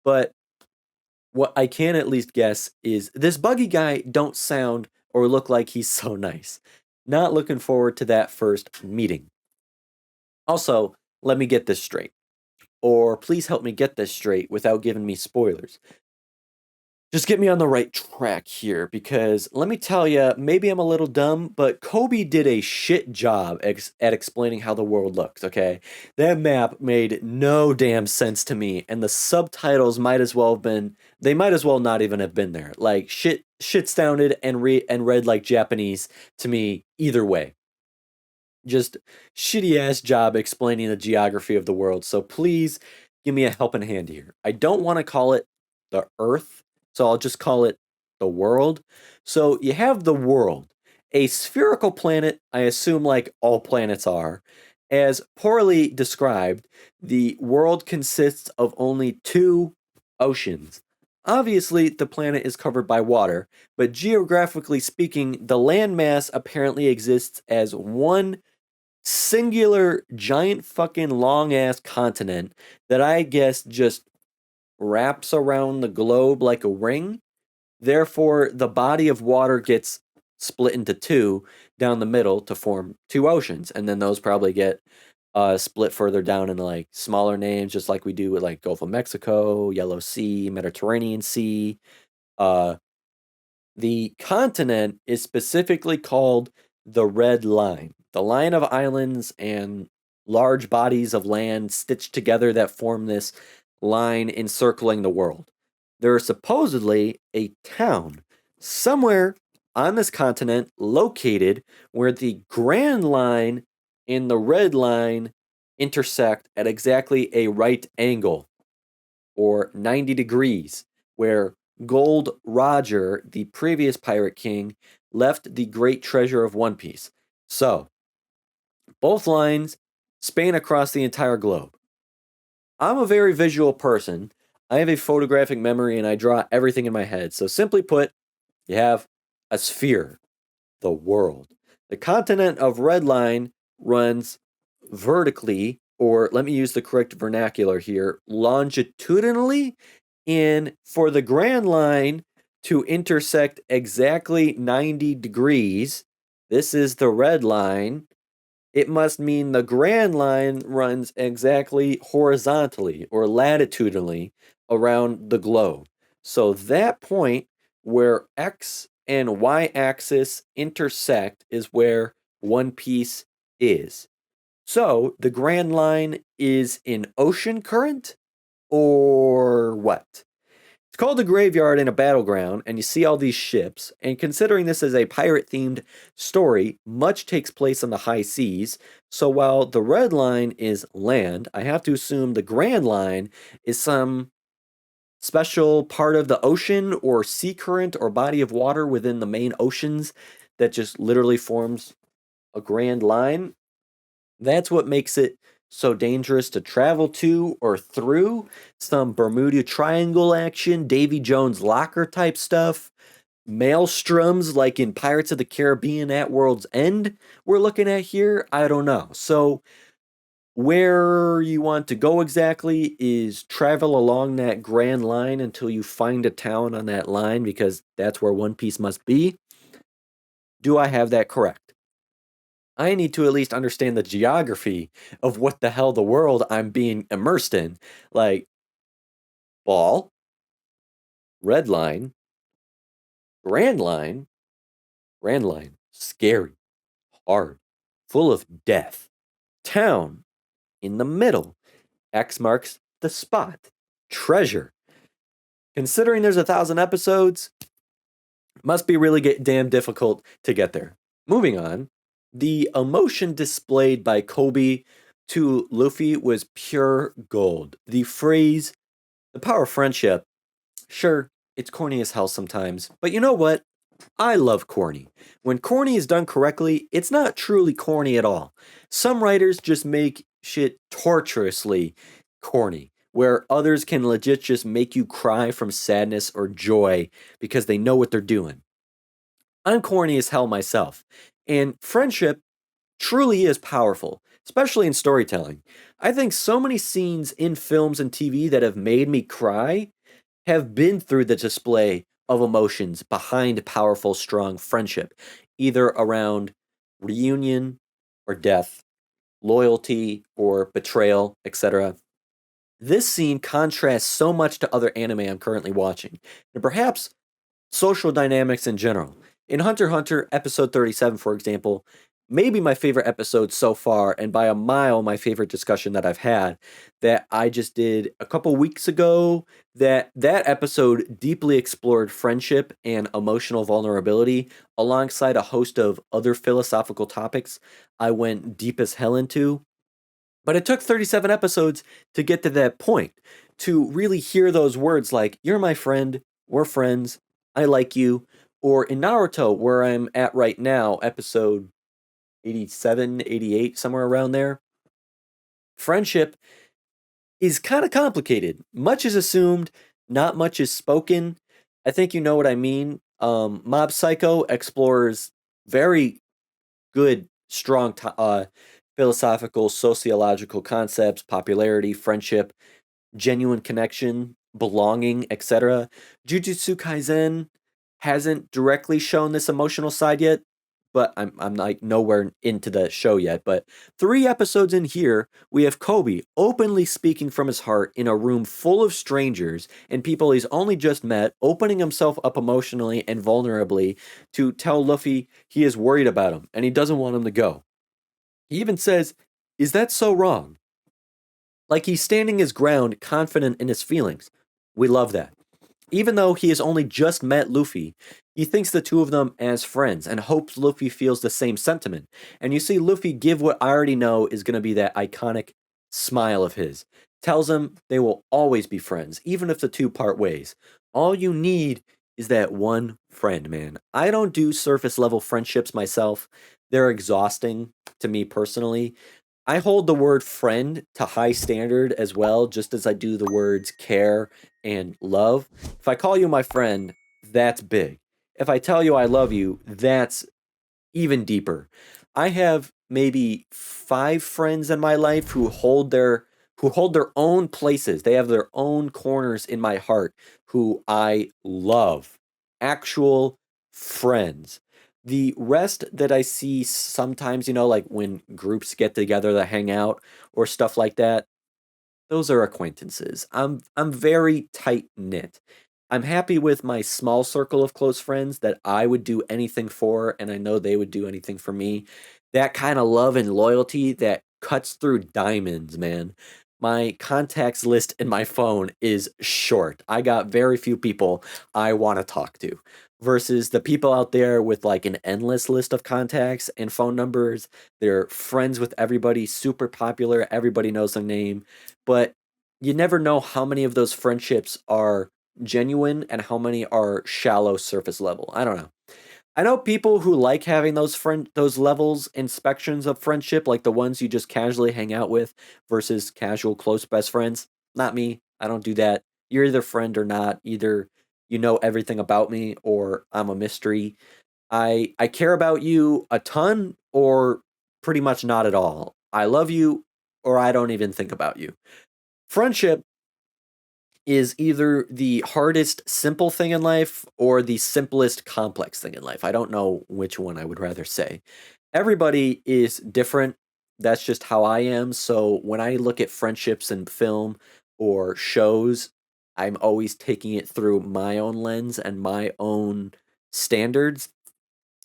But what I can at least guess is this Buggy guy don't sound or look like he's so nice. Not looking forward to that first meeting. Also, let me get this straight. Or please help me get this straight without giving me spoilers. Just get me on the right track here, because let me tell you, maybe I'm a little dumb, but Koby did a shit job at explaining how the world looks, okay? That map made no damn sense to me, and the subtitles might as well not even have been there. Like, shit sounded and read like Japanese to me either way. Just shitty ass job explaining the geography of the world, so please give me a helping hand here. I don't want to call it the Earth, so I'll just call it the world. So you have the world, a spherical planet, I assume like all planets are. As poorly described, the world consists of only 2 oceans. Obviously, the planet is covered by water, but geographically speaking, the landmass apparently exists as one singular giant fucking long ass continent that I guess just wraps around the globe like a ring. Therefore, the body of water gets split into 2 down the middle to form 2 oceans. And then those probably get split further down into like smaller names, just like we do with like Gulf of Mexico, Yellow Sea, Mediterranean Sea. The continent is specifically called the Red Line, the line of islands and large bodies of land stitched together that form this line encircling the world. There is supposedly a town somewhere on this continent located where the Grand Line and the Red Line intersect at exactly a right angle, or 90 degrees, where Gold Roger, the previous Pirate King, left the great treasure of One Piece. So, both lines span across the entire globe. I'm a very visual person. I have a photographic memory and I draw everything in my head. So simply put, you have a sphere, the world. The continent of Red Line runs vertically, or let me use the correct vernacular here, longitudinally. And for the Grand Line to intersect exactly 90 degrees, this is the red line, it must mean the Grand Line runs exactly horizontally or latitudinally around the globe. So that point where X and Y axis intersect is where One Piece is. So the Grand Line is an ocean current or what? It's called a graveyard and a battleground, and you see all these ships. And considering this is a pirate themed story, much takes place on the high seas. So while the red line is land, I have to assume the Grand Line is some special part of the ocean or sea current or body of water within the main oceans that just literally forms a grand line. That's what makes it so dangerous to travel to or through. Some Bermuda Triangle action, Davy Jones locker type stuff, maelstroms like in Pirates of the Caribbean at World's End we're looking at here. I don't know. So where you want to go exactly is travel along that grand line until you find a town on that line because that's where One Piece must be. Do I have that correct? I need to at least understand the geography of what the hell the world I'm being immersed in. Like, ball, red line, grand line, grand line, scary, hard, full of death, town, in the middle, X marks the spot, treasure. Considering there's 1,000 episodes, must be really damn difficult to get there. Moving on, the emotion displayed by Koby to Luffy was pure gold. The phrase, the power of friendship, sure, it's corny as hell sometimes, but you know what? I love corny. When corny is done correctly, it's not truly corny at all. Some writers just make shit torturously corny, where others can legit just make you cry from sadness or joy because they know what they're doing. I'm corny as hell myself, and friendship truly is powerful, especially in storytelling. I think so many scenes in films and TV that have made me cry have been through the display of emotions behind powerful, strong friendship, either around reunion or death, loyalty or betrayal, etc. This scene contrasts so much to other anime I'm currently watching, and perhaps social dynamics in general. In Hunter x Hunter, episode 37, for example, maybe my favorite episode so far, and by a mile my favorite discussion that I've had, that I just did a couple weeks ago, that episode deeply explored friendship and emotional vulnerability alongside a host of other philosophical topics I went deep as hell into. But it took 37 episodes to get to that point, to really hear those words like, you're my friend, we're friends, I like you. Or in Naruto, where I'm at right now, episode 87, 88, somewhere around there, friendship is kind of complicated. Much is assumed, not much is spoken. I think you know what I mean. Mob Psycho explores very good, strong philosophical, sociological concepts, popularity, friendship, genuine connection, belonging, etc. Jujutsu Kaisen hasn't directly shown this emotional side yet, but I'm like nowhere into the show yet. But 3 episodes in here, we have Koby openly speaking from his heart in a room full of strangers and people he's only just met, opening himself up emotionally and vulnerably to tell Luffy he is worried about him and he doesn't want him to go. He even says, "Is that so wrong?" Like he's standing his ground, confident in his feelings. We love that. Even though he has only just met Luffy, he thinks the two of them as friends and hopes Luffy feels the same sentiment. And you see Luffy give what I already know is going to be that iconic smile of his. Tells him they will always be friends, even if the two part ways. All you need is that one friend, man. I don't do surface level friendships myself. They're exhausting to me personally. I hold the word friend to high standard as well, just as I do the words care and love. If I call you my friend, that's big. If I tell you I love you, that's even deeper. I have maybe 5 friends in my life who hold their own places. They have their own corners in my heart who I love. Actual friends. The rest that I see sometimes, like when groups get together to hang out or stuff like that, those are acquaintances. I'm very tight knit. I'm happy with my small circle of close friends that I would do anything for, and I know they would do anything for me. That kind of love and loyalty that cuts through diamonds, man. My contacts list in my phone is short. I got very few people I want to talk to versus the people out there with like an endless list of contacts and phone numbers. They're friends with everybody, super popular, everybody knows their name, but you never know how many of those friendships are genuine and how many are shallow surface level. I don't know. I know people who like having those levels inspections of friendship, like the ones you just casually hang out with versus casual close best friends. Not me. I don't do that. You're either friend or not. Either you know everything about me or I'm a mystery. I care about you a ton or pretty much not at all. I love you or I don't even think about you. Friendship is either the hardest simple thing in life or the simplest complex thing in life. I don't know which one I would rather say. Everybody is different. That's just how I am. So when I look at friendships in film or shows, I'm always taking it through my own lens and my own standards.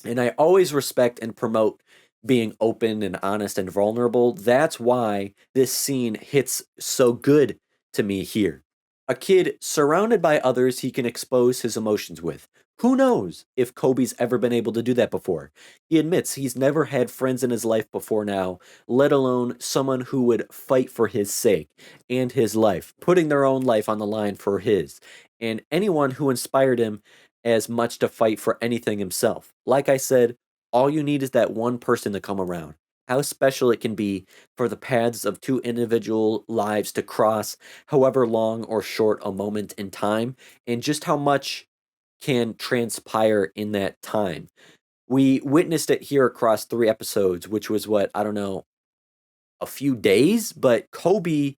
And I always respect and promote being open and honest and vulnerable. That's why this scene hits so good to me here. A kid surrounded by others he can expose his emotions with. Who knows if Kobe's ever been able to do that before? He admits he's never had friends in his life before now, let alone someone who would fight for his sake and his life, putting their own life on the line for his, and anyone who inspired him as much to fight for anything himself. Like I said, all you need is that one person to come around. How special it can be for the paths of two individual lives to cross, however long or short a moment in time, and just how much can transpire in that time. We witnessed it here across 3 episodes, which was what, I don't know, a few days, but Koby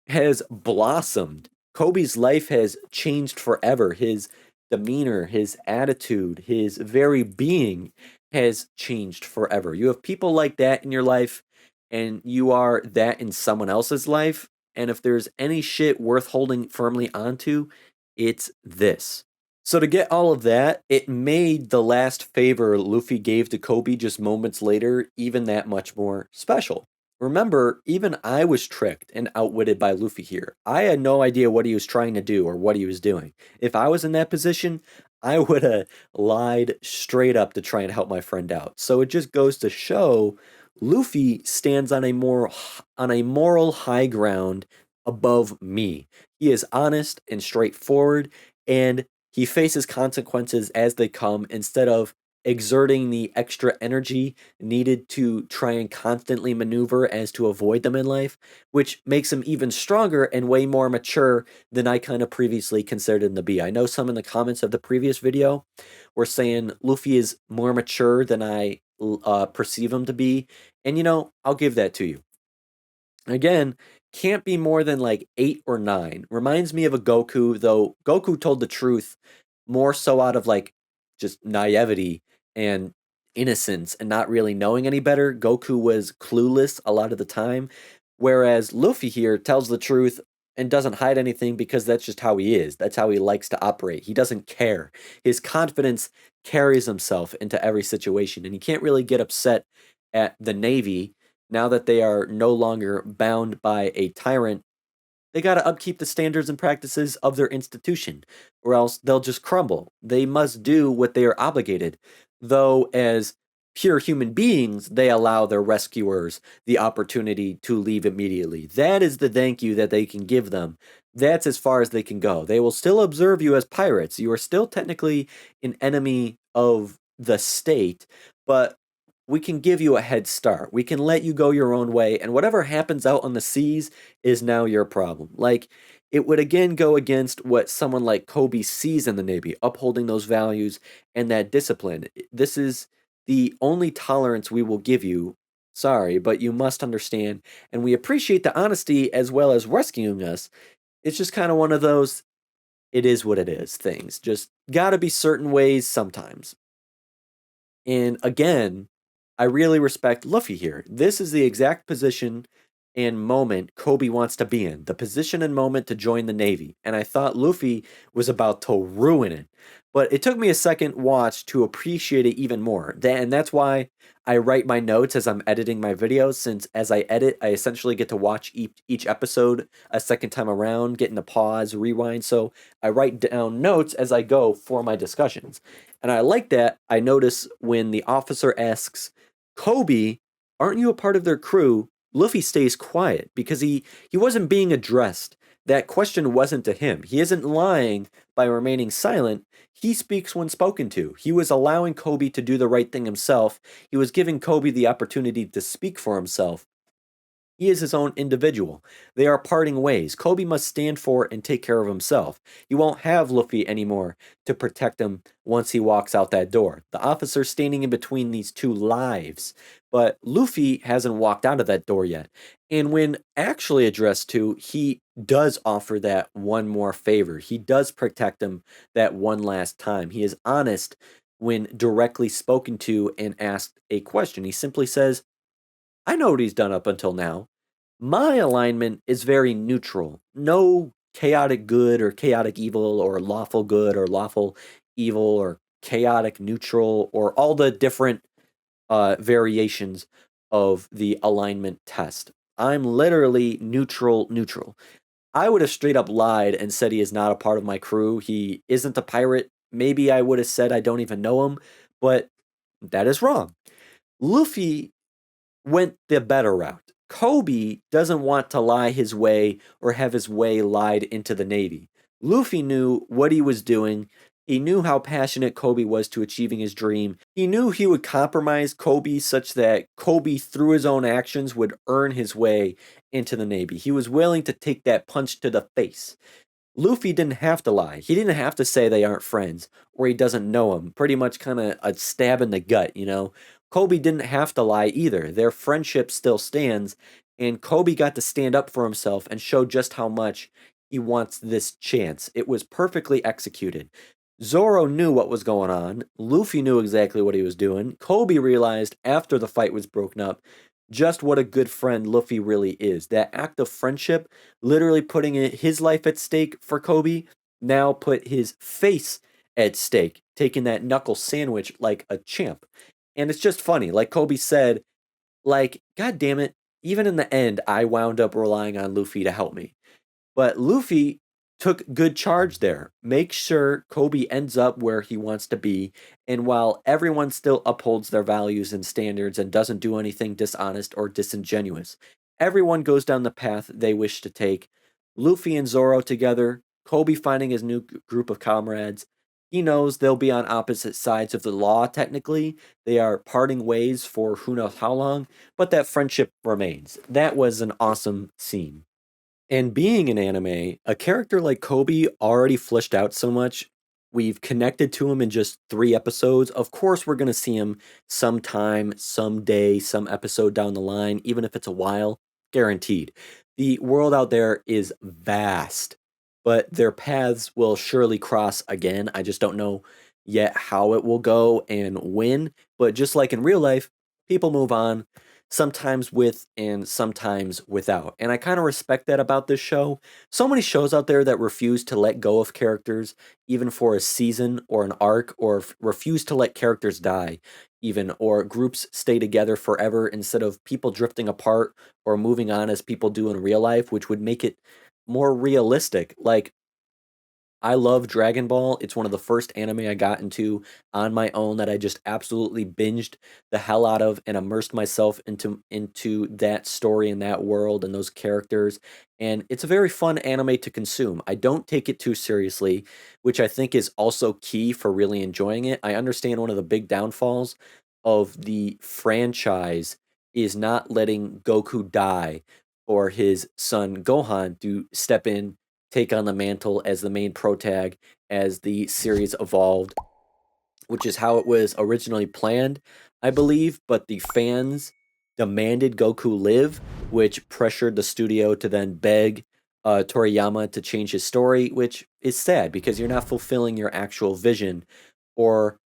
has blossomed. Kobe's life has changed forever. His demeanor, his attitude, his very being has changed forever. You have people like that in your life, and you are that in someone else's life. And if there's any shit worth holding firmly onto, it's this. So to get all of that, it made the last favor Luffy gave to Koby just moments later even that much more special. Remember, even I was tricked and outwitted by Luffy here. I had no idea what he was trying to do or what he was doing. If I was in that position, I would have lied straight up to try and help my friend out. So it just goes to show Luffy stands on a moral high ground above me. He is honest and straightforward, and he faces consequences as they come instead of exerting the extra energy needed to try and constantly maneuver as to avoid them in life, which makes him even stronger and way more mature than I kind of previously considered him to be. I know some in the comments of the previous video were saying Luffy is more mature than I perceive him to be, and I'll give that to you. Again, can't be more than like 8 or 9. Reminds me of a Goku, though Goku told the truth more so out of like just naivety and innocence and not really knowing any better. Goku was clueless a lot of the time, whereas Luffy here tells the truth and doesn't hide anything because that's just how he is. That's how he likes to operate. He doesn't care. His confidence carries himself into every situation, and he can't really get upset at the Navy now that they are no longer bound by a tyrant. They got to upkeep the standards and practices of their institution, or else they'll just crumble. They must do what they are obligated, though, as pure human beings, they allow their rescuers the opportunity to leave immediately. That is the thank you that they can give them. That's as far as they can go. They will still observe you as pirates. You are still technically an enemy of the state, but we can give you a head start. We can let you go your own way, and whatever happens out on the seas is now your problem. Like, it would again go against what someone like Koby sees in the Navy, upholding those values and that discipline. This is the only tolerance we will give you. Sorry, but you must understand, and we appreciate the honesty as well as rescuing us. It's just kind of one of those, it is what it is things. Just gotta be certain ways sometimes. And again, I really respect Luffy here. This is the exact position and moment Koby wants to be in. The position and moment to join the Navy. And I thought Luffy was about to ruin it. But it took me a second watch to appreciate it even more. And that's why I write my notes as I'm editing my videos, since as I edit, I essentially get to watch each episode a second time around, getting to pause, rewind. So I write down notes as I go for my discussions. And I like that. I notice when the officer asks, Koby, aren't you a part of their crew? Luffy stays quiet because he wasn't being addressed. That question wasn't to him. He isn't lying by remaining silent. He speaks when spoken to. He was allowing Koby to do the right thing himself. He was giving Koby the opportunity to speak for himself. He is his own individual. They are parting ways. Koby must stand for and take care of himself. He won't have Luffy anymore to protect him once he walks out that door. The officer's standing in between these two lives, but Luffy hasn't walked out of that door yet. And when actually addressed to, he does offer that one more favor. He does protect him that one last time. He is honest when directly spoken to and asked a question. He simply says, I know what he's done up until now. My alignment is very neutral. No chaotic good or chaotic evil or lawful good or lawful evil or chaotic neutral or all the different variations of the alignment test. I'm literally neutral. I would have straight up lied and said he is not a part of my crew. He isn't a pirate. Maybe I would have said I don't even know him, but that is wrong. Luffy went the better route. Koby doesn't want to lie his way or have his way lied into the Navy. Luffy knew what he was doing. He knew how passionate Koby was to achieving his dream. He knew he would compromise Koby such that Koby, through his own actions, would earn his way into the Navy. He was willing to take that punch to the face. Luffy didn't have to lie. He didn't have to say they aren't friends or he doesn't know him. Pretty much kind of a stab in the gut, you know? Koby didn't have to lie either. Their friendship still stands, and Koby got to stand up for himself and show just how much he wants this chance. It was perfectly executed. Zoro knew what was going on. Luffy knew exactly what he was doing. Koby realized after the fight was broken up just what a good friend Luffy really is. That act of friendship, literally putting his life at stake for Koby, now put his face at stake, taking that knuckle sandwich like a champ. And it's just funny. Like Koby said, like, God damn it, even in the end, I wound up relying on Luffy to help me. But Luffy took good charge there. Make sure Koby ends up where he wants to be. And while everyone still upholds their values and standards and doesn't do anything dishonest or disingenuous, everyone goes down the path they wish to take. Luffy and Zoro together, Koby finding his new group of comrades. He knows they'll be on opposite sides of the law, technically. They are parting ways for who knows how long, but that friendship remains. That was an awesome scene. And being an anime, a character like Koby already fleshed out so much. We've connected to him in just 3 episodes. Of course, we're going to see him sometime, someday, some episode down the line, even if it's a while, guaranteed. The world out there is vast, but their paths will surely cross again. I just don't know yet how it will go and when. But just like in real life, people move on, sometimes with and sometimes without. And I kind of respect that about this show. So many shows out there that refuse to let go of characters, even for a season or an arc, or refuse to let characters die, even, or groups stay together forever instead of people drifting apart or moving on as people do in real life, which would make it more realistic. Like, I love Dragon Ball. It's one of the first anime I got into on my own that I just absolutely binged the hell out of and immersed myself into that story and that world and those characters. And it's a very fun anime to consume. I don't take it too seriously, which I think is also key for really enjoying it. I understand one of the big downfalls of the franchise is not letting Goku die or his son Gohan to step in, take on the mantle as the main protag as the series evolved. which is how it was originally planned, I believe, but the fans demanded Goku live, which pressured the studio to then beg Toriyama to change his story, which is sad because you're not fulfilling your actual vision. Or,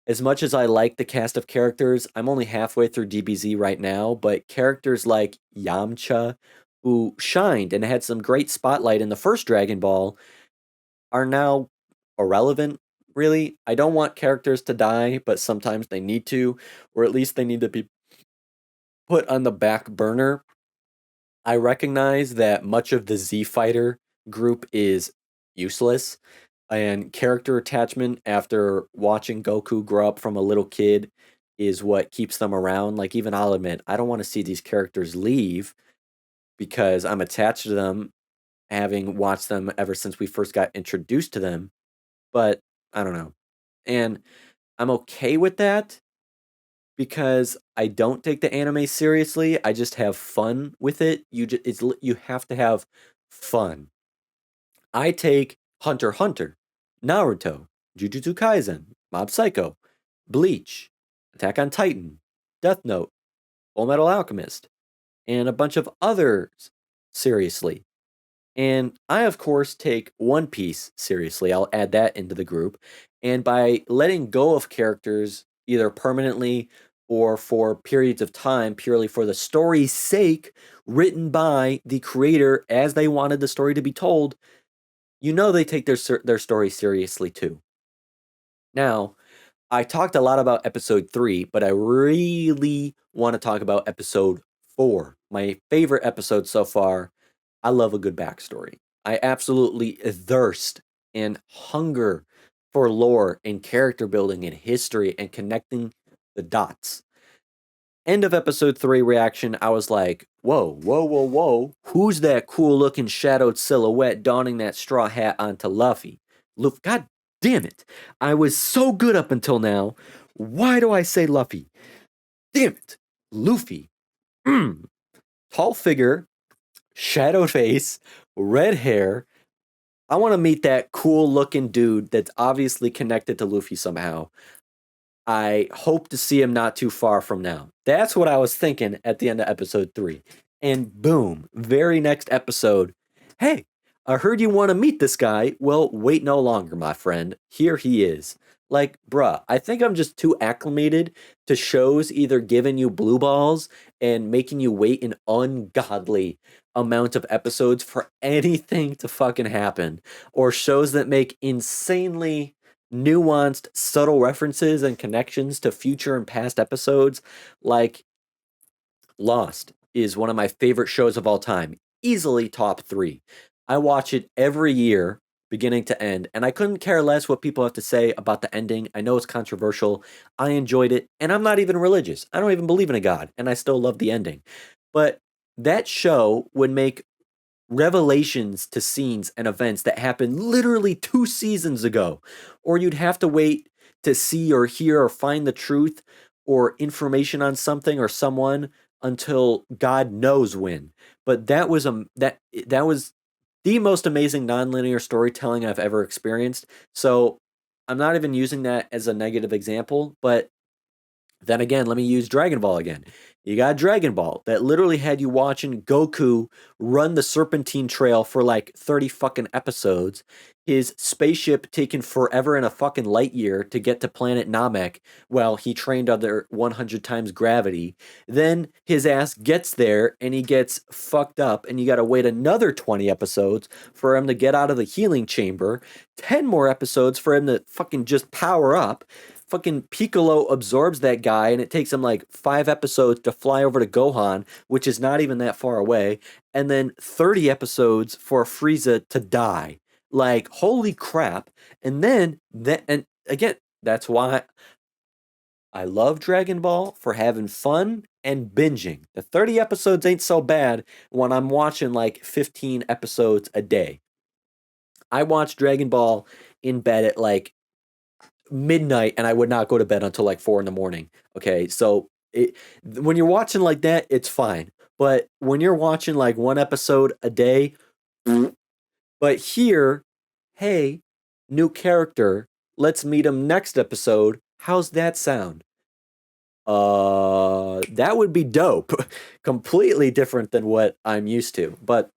as much as I like the cast of characters, I'm only halfway through DBZ right now, but characters like Yamcha, who shined and had some great spotlight in the first Dragon Ball, are now irrelevant, really. I don't want characters to die, but sometimes they need to, or at least they need to be put on the back burner. I recognize that much of the Z Fighter group is useless, and character attachment after watching Goku grow up from a little kid is what keeps them around. Like, even I'll admit, I don't want to see these characters leave because I'm attached to them, having watched them ever since we first got introduced to them. But I don't know. And I'm okay with that because I don't take the anime seriously. I just have fun with it. You have to have fun. I take Hunter x Hunter, Naruto, Jujutsu Kaisen, Mob Psycho, Bleach, Attack on Titan, Death Note, Full Metal Alchemist, and a bunch of others seriously. And I, of course, take One Piece seriously. I'll add that into the group. And by letting go of characters either permanently or for periods of time, purely for the story's sake, written by the creator as they wanted the story to be told, you know they take their story seriously too. Now, I talked a lot about episode 3, but I really want to talk about episode 4. My favorite episode so far. I love a good backstory. I absolutely thirst and hunger for lore and character building and history and connecting the dots. End of episode 3 reaction, I was like, whoa, whoa, whoa, whoa. Who's that cool looking shadowed silhouette donning that straw hat onto Luffy? God damn it. I was so good up until now. Why do I say Luffy? Damn it. Luffy. Tall figure, shadowed face, red hair. I want to meet that cool looking dude that's obviously connected to Luffy somehow. I hope to see him not too far from now. That's what I was thinking at the end of episode 3. And boom, very next episode. Hey, I heard you want to meet this guy. Well, wait no longer, my friend. Here he is. Like, bruh, I think I'm just too acclimated to shows either giving you blue balls and making you wait an ungodly amount of episodes for anything to fucking happen, or shows that make insanely nuanced, subtle references and connections to future and past episodes. Like, Lost is one of my favorite shows of all time, easily top 3. I watch it every year, beginning to end, and I couldn't care less what people have to say about the ending. I know it's controversial. I enjoyed it, and I'm not even religious. I don't even believe in a God, and I still love the ending. But that show would make revelations to scenes and events that happened literally 2 seasons ago, or you'd have to wait to see or hear or find the truth or information on something or someone until God knows when. But that was that was the most amazing nonlinear storytelling I've ever experienced. So I'm not even using that as a negative example, but then again, let me use Dragon Ball again. You got Dragon Ball that literally had you watching Goku run the Serpentine Trail for like 30 fucking episodes. His spaceship taking forever and a fucking light year to get to planet Namek while he trained under 100 times gravity. Then his ass gets there and he gets fucked up and you gotta wait another 20 episodes for him to get out of the healing chamber. 10 more episodes for him to fucking just power up. Fucking Piccolo absorbs that guy, and it takes him like 5 episodes to fly over to Gohan, which is not even that far away, and then 30 episodes for Frieza to die. Like, holy crap. And then, and again, that's why I love Dragon Ball, for having fun and binging. The 30 episodes ain't so bad when I'm watching like 15 episodes a day. I watch Dragon Ball in bed at like midnight, and I would not go to bed until like 4 a.m. Okay, so when you're watching like that, it's fine. But when you're watching like 1 episode a day, but here, hey, new character, let's meet him next episode. How's that sound? That would be dope. Completely different than what I'm used to. But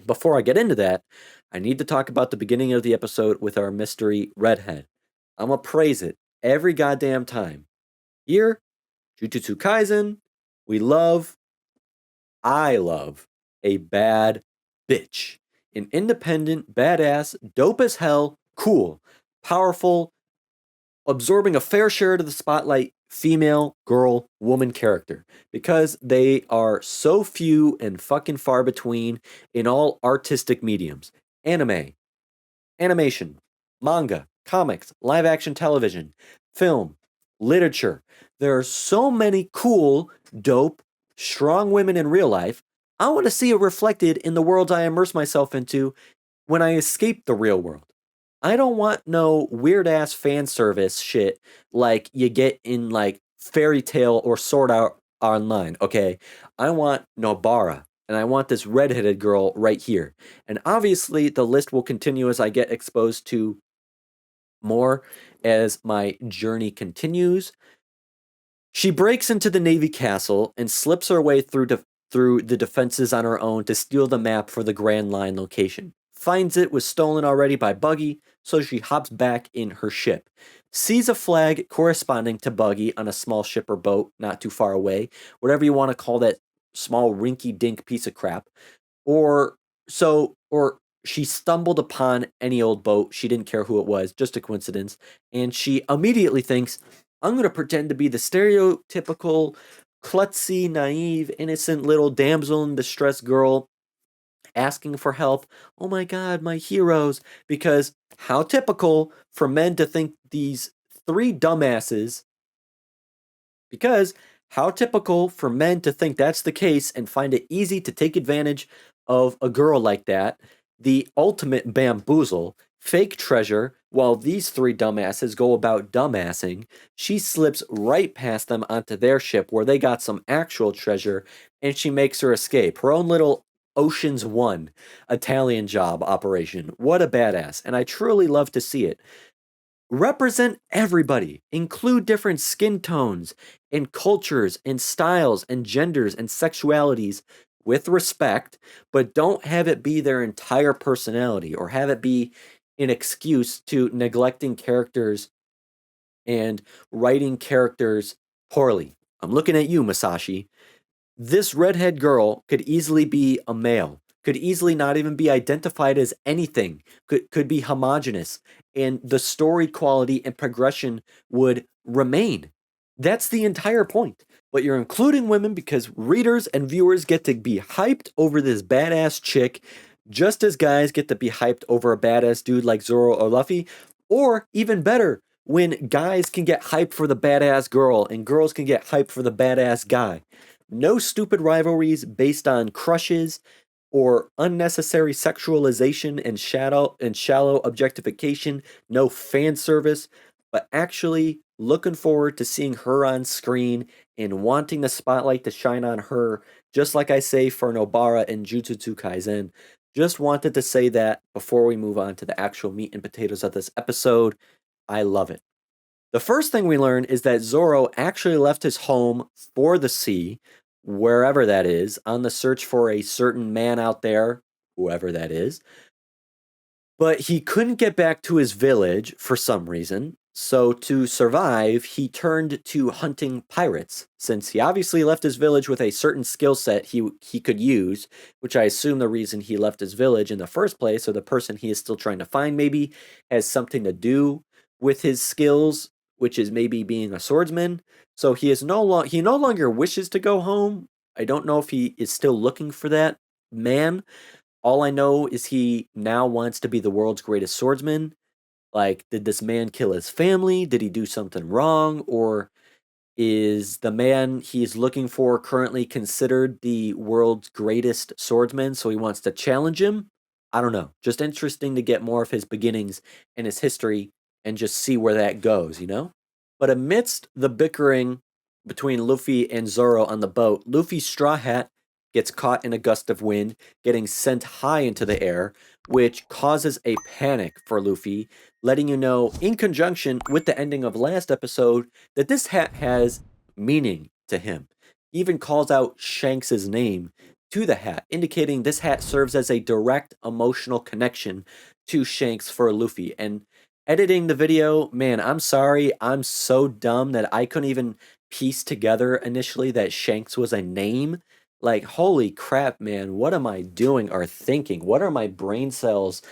before I get into that, I need to talk about the beginning of the episode with our mystery redhead. I'm gonna praise it every goddamn time. Here, Jujutsu Kaisen, we love, I love, a bad bitch. An independent, badass, dope as hell, cool, powerful, absorbing a fair share of the spotlight female, girl, woman character because they are so few and fucking far between in all artistic mediums anime, animation, manga, comics, live action television, film, literature. There are so many cool, dope, strong women in real life. I want to see it reflected in the worlds I immerse myself into when I escape the real world. I don't want no weird ass fan service shit like you get in like Fairy Tale or Sword Art Online, okay? I want Nobara, and I want this redheaded girl right here. And obviously, the list will continue as I get exposed to more as my journey continues. She breaks into the Navy castle and slips her way through the defenses on her own to steal the map for the Grand Line location. Finds it was stolen already by Buggy, so she hops back in her ship. Sees a flag corresponding to Buggy on a small ship or boat not too far away, whatever you want to call that small rinky dink piece of crap. Or she stumbled upon any old boat. She didn't care who it was, just a coincidence. And she immediately thinks, I'm going to pretend to be the stereotypical, klutzy, naive, innocent little damsel in distress girl asking for help. Oh my God, my heroes. Because how typical for men to think these three dumbasses, because how typical for men to think that's the case and find it easy to take advantage of a girl like that. The ultimate bamboozle, fake treasure, while these three dumbasses go about dumbassing, she slips right past them onto their ship where they got some actual treasure and she makes her escape. Her own little Ocean's 1 Italian job operation. What a badass. And I truly love to see it. Represent everybody, include different skin tones and cultures and styles and genders and sexualities with respect, but don't have it be their entire personality or have it be an excuse to neglecting characters and writing characters poorly. I'm looking at you, Masashi. This redhead girl could easily be a male, could easily not even be identified as anything, could be homogenous, and the story quality and progression would remain. That's the entire point. But you're including women because readers and viewers get to be hyped over this badass chick, just as guys get to be hyped over a badass dude like Zoro or Luffy, or even better, when guys can get hyped for the badass girl and girls can get hyped for the badass guy. No stupid rivalries based on crushes or unnecessary sexualization and shallow objectification, no fan service, but actually looking forward to seeing her on screen and wanting the spotlight to shine on her, just like I say for Nobara and Jujutsu Kaisen. Just wanted to say that before we move on to the actual meat and potatoes of this episode. I love it. The first thing we learn is that Zoro actually left his home for the sea, wherever that is, on the search for a certain man out there, whoever that is. But he couldn't get back to his village for some reason. So to survive, he turned to hunting pirates, since he obviously left his village with a certain skill set he could use, which I assume the reason he left his village in the first place, or the person he is still trying to find maybe, has something to do with his skills, which is maybe being a swordsman. So he no longer wishes to go home. I don't know if he is still looking for that man. All I know is he now wants to be the world's greatest swordsman. Like, did this man kill his family? Did he do something wrong? Or is the man he's looking for currently considered the world's greatest swordsman, so he wants to challenge him? I don't know. Just interesting to get more of his beginnings and his history and just see where that goes, you know? But amidst the bickering between Luffy and Zoro on the boat, Luffy's straw hat gets caught in a gust of wind, getting sent high into the air, which causes a panic for Luffy, letting you know, in conjunction with the ending of last episode, that this hat has meaning to him. He even calls out Shanks' name to the hat, indicating this hat serves as a direct emotional connection to Shanks for Luffy. And editing the video, man, I'm sorry, I'm so dumb that I couldn't even piece together initially that Shanks was a name. Like, holy crap, man, what am I doing or thinking? What are my brain cells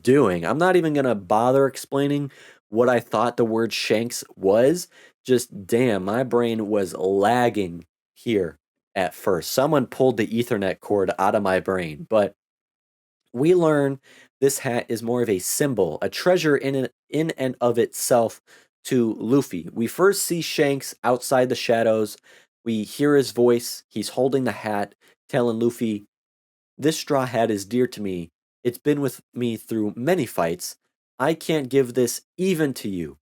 doing? I'm not even gonna bother explaining what I thought the word Shanks was. Just damn, my brain was lagging here at first. Someone pulled the Ethernet cord out of my brain, but we learn this hat is more of a symbol, a treasure in and of itself to Luffy. We first see Shanks outside the shadows. We hear his voice. He's holding the hat, telling Luffy, "This straw hat is dear to me. It's been with me through many fights. I can't give this even to you."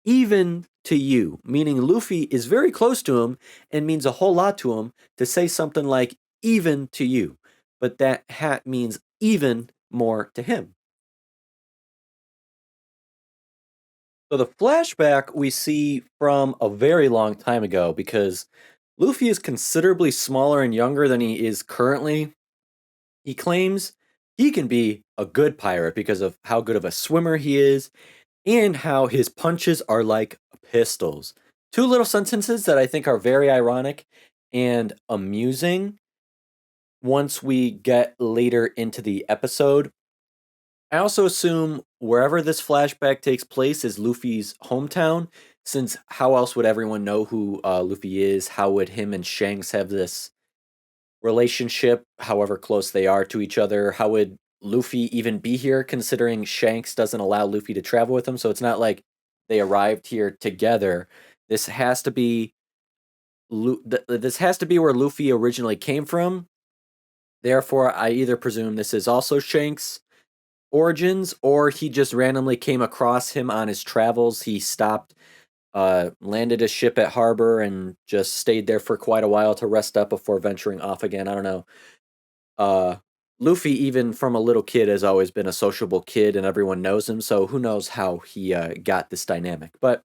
Even to you, meaning Luffy is very close to him and means a whole lot to him to say something like, even to you. But that hat means even more to him. So the flashback we see from a very long time ago, because Luffy is considerably smaller and younger than he is currently. He claims he can be a good pirate because of how good of a swimmer he is and how his punches are like pistols. Two little sentences that I think are very ironic and amusing once we get later into the episode. I also assume wherever this flashback takes place is Luffy's hometown, since how else would everyone know who Luffy is? How would him and Shanks have this relationship, however close they are to each other? How would Luffy even be here, considering Shanks doesn't allow Luffy to travel with him? So it's not like they arrived here together. This has to be this has to be where Luffy originally came from. Therefore, I either presume this is also Shanks' origins, or he just randomly came across him on his travels. He stopped, landed a ship at harbor, and just stayed there for quite a while to rest up before venturing off again. I don't know. Luffy, even from a little kid, has always been a sociable kid, and everyone knows him. So who knows how he got this dynamic? But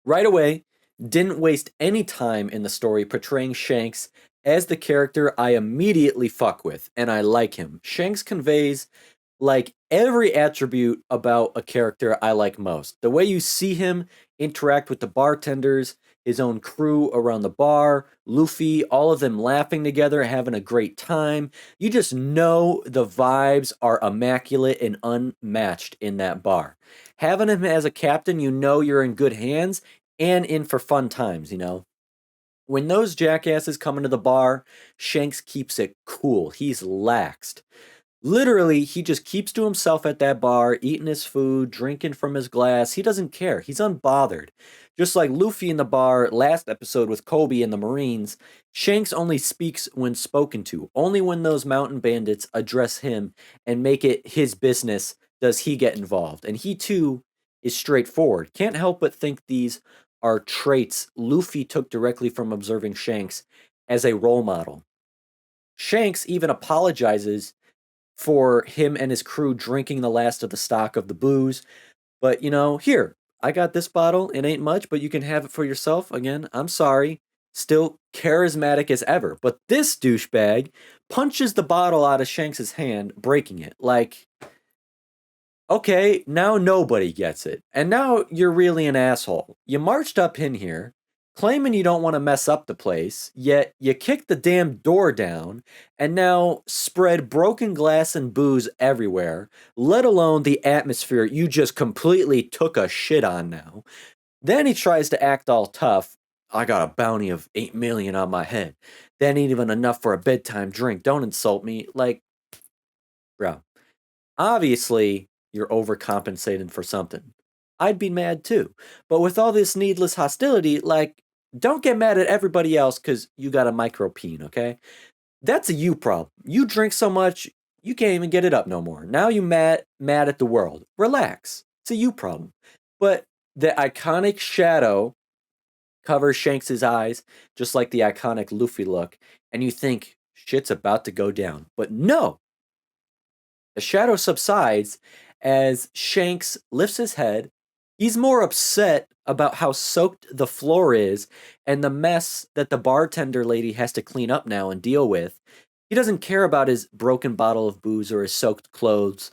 right away, didn't waste any time in the story portraying Shanks as the character I immediately fuck with, and I like him. Shanks conveys like every attribute about a character I like most. The way you see him interact with the bartenders, his own crew around the bar, Luffy, all of them laughing together, having a great time. You just know the vibes are immaculate and unmatched in that bar. Having him as a captain, you know you're in good hands and in for fun times, you know. When those jackasses come into the bar, Shanks keeps it cool. He's laxed. Literally, he just keeps to himself at that bar, eating his food, drinking from his glass. He doesn't care. He's unbothered. Just like Luffy in the bar last episode with Koby and the Marines, Shanks only speaks when spoken to. Only when those mountain bandits address him and make it his business does he get involved. And he too is straightforward. Can't help but think these are traits Luffy took directly from observing Shanks as a role model. Shanks even apologizes for him and his crew drinking the last of the stock of the booze. But, you know, here, I got this bottle. It ain't much, but you can have it for yourself. Again, I'm sorry. Still charismatic as ever. But this douchebag punches the bottle out of Shanks' hand, breaking it. Like, okay, now nobody gets it. And now you're really an asshole. You marched up in here, claiming you don't want to mess up the place, yet you kicked the damn door down and now spread broken glass and booze everywhere, let alone the atmosphere you just completely took a shit on now. Then he tries to act all tough. I got a bounty of 8 million on my head. That ain't even enough for a bedtime drink. Don't insult me. Like, bro, obviously you're overcompensating for something. I'd be mad too. But with all this needless hostility, like, don't get mad at everybody else because you got a micropene, okay? That's a you problem. You drink so much, you can't even get it up no more. Now you mad at the world. Relax. It's a you problem. But the iconic shadow covers Shanks' eyes, just like the iconic Luffy look, and you think, shit's about to go down. But no, the shadow subsides as Shanks lifts his head. He's more upset about how soaked the floor is and the mess that the bartender lady has to clean up now and deal with. He doesn't care about his broken bottle of booze or his soaked clothes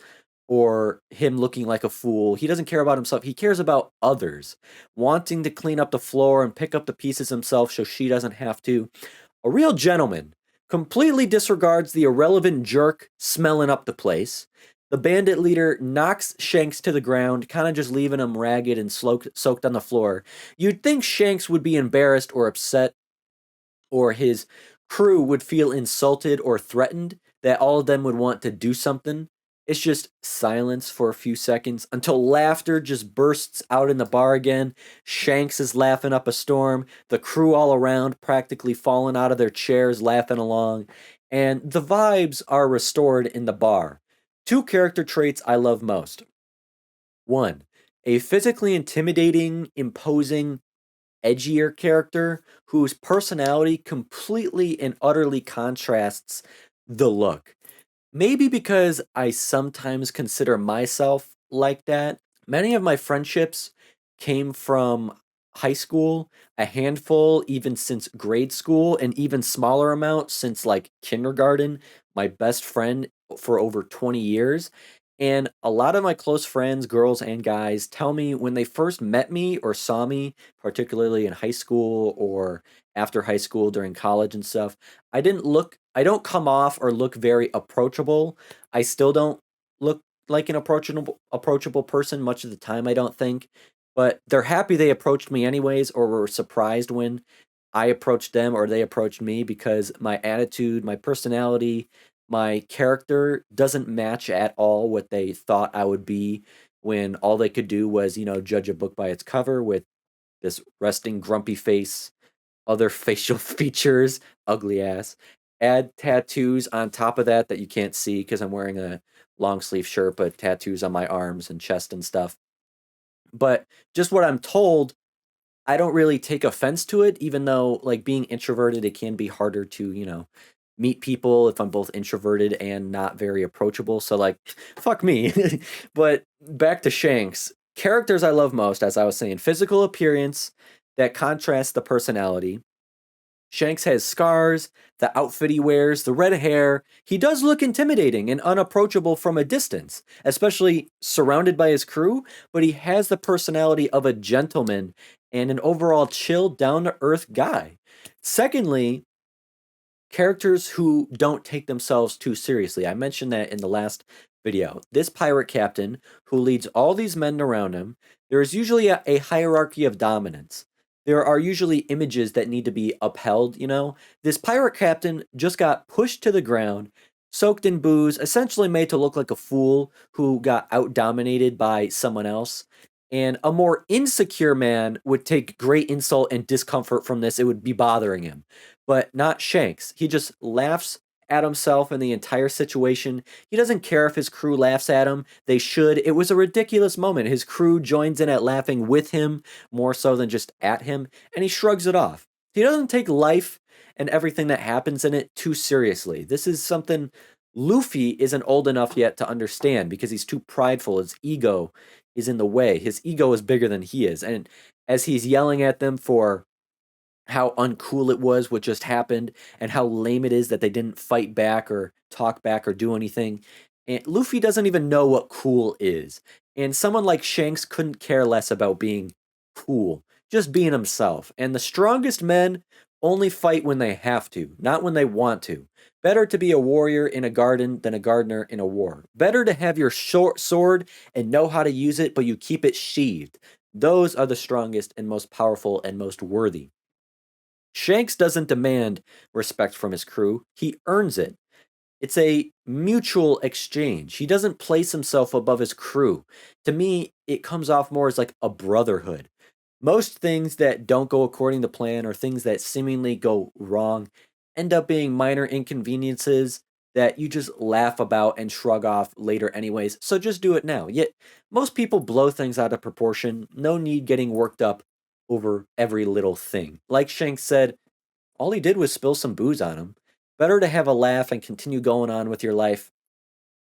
or him looking like a fool. He doesn't care about himself. He cares about others, wanting to clean up the floor and pick up the pieces himself so she doesn't have to. A real gentleman completely disregards the irrelevant jerk smelling up the place. The bandit leader knocks Shanks to the ground, kind of just leaving him ragged and soaked on the floor. You'd think Shanks would be embarrassed or upset, or his crew would feel insulted or threatened, that all of them would want to do something. It's just silence for a few seconds until laughter just bursts out in the bar again. Shanks is laughing up a storm, the crew all around practically falling out of their chairs laughing along, and the vibes are restored in the bar. Two character traits I love most. One, a physically intimidating, imposing, edgier character whose personality completely and utterly contrasts the look. Maybe because I sometimes consider myself like that. Many of my friendships came from high school, a handful even since grade school, an even smaller amount since like kindergarten. My best friend for over 20 years. And a lot of my close friends, girls and guys, tell me when they first met me or saw me, particularly in high school or after high school during college and stuff, I don't come off or look very approachable. I still don't look like an approachable person much of the time, I don't think. But they're happy they approached me anyways, or were surprised when I approached them or they approached me because my attitude, my personality, my character doesn't match at all what they thought I would be when all they could do was, judge a book by its cover with this resting grumpy face, other facial features, ugly ass, add tattoos on top of that you can't see because I'm wearing a long sleeve shirt, but tattoos on my arms and chest and stuff. But just what I'm told, I don't really take offense to it, even though, like, being introverted, it can be harder to, meet people if I'm both introverted and not very approachable. So, like, fuck me. But back to Shanks. Characters I love most, as I was saying, physical appearance that contrasts the personality. Shanks has scars, the outfit he wears, the red hair. He does look intimidating and unapproachable from a distance, especially surrounded by his crew, but he has the personality of a gentleman and an overall chill, down to earth guy. Secondly, characters who don't take themselves too seriously. I mentioned that in the last video. This pirate captain who leads all these men around him, there is usually a hierarchy of dominance. There are usually images that need to be upheld. This pirate captain just got pushed to the ground, soaked in booze, essentially made to look like a fool who got out dominated by someone else. And a more insecure man would take great insult and discomfort from this. It would be bothering him. But not Shanks. He just laughs at himself and the entire situation. He doesn't care if his crew laughs at him. They should. It was a ridiculous moment. His crew joins in at laughing with him more so than just at him, and he shrugs it off. He doesn't take life and everything that happens in it too seriously. This is something Luffy isn't old enough yet to understand because he's too prideful. His ego is in the way. His ego is bigger than he is. And as he's yelling at them for how uncool it was what just happened and how lame it is that they didn't fight back or talk back or do anything, and Luffy doesn't even know what cool is. And someone like Shanks couldn't care less about being cool, just being himself. And the strongest men only fight when they have to, not when they want to. Better to be a warrior in a garden than a gardener in a war. Better to have your short sword and know how to use it, but you keep it sheathed. Those are the strongest and most powerful and most worthy. Shanks doesn't demand respect from his crew, he earns it. It's a mutual exchange. He doesn't place himself above his crew. To me, it comes off more as like a brotherhood. Most things that don't go according to plan or things that seemingly go wrong end up being minor inconveniences that you just laugh about and shrug off later anyways, so just do it now. Yet, most people blow things out of proportion, no need getting worked up over every little thing. Like Shanks said, all he did was spill some booze on him. Better to have a laugh and continue going on with your life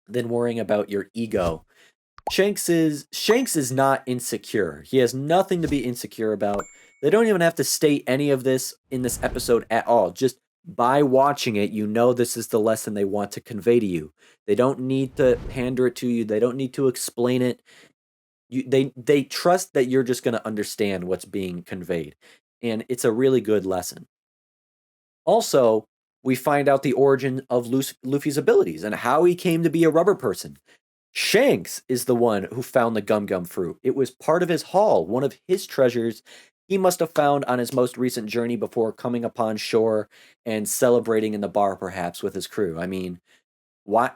than worrying about your ego. Shanks is not insecure. He has nothing to be insecure about. They don't even have to state any of this in this episode at all. Just by watching it, you know this is the lesson they want to convey to you. They don't need to pander it to you. They don't need to explain it. They trust that you're just going to understand what's being conveyed. And it's a really good lesson. Also, we find out the origin of Luffy's abilities and how he came to be a rubber person. Shanks is the one who found the gum gum fruit. It was part of his haul, one of his treasures he must have found on his most recent journey before coming upon shore and celebrating in the bar, perhaps, with his crew. I mean, why?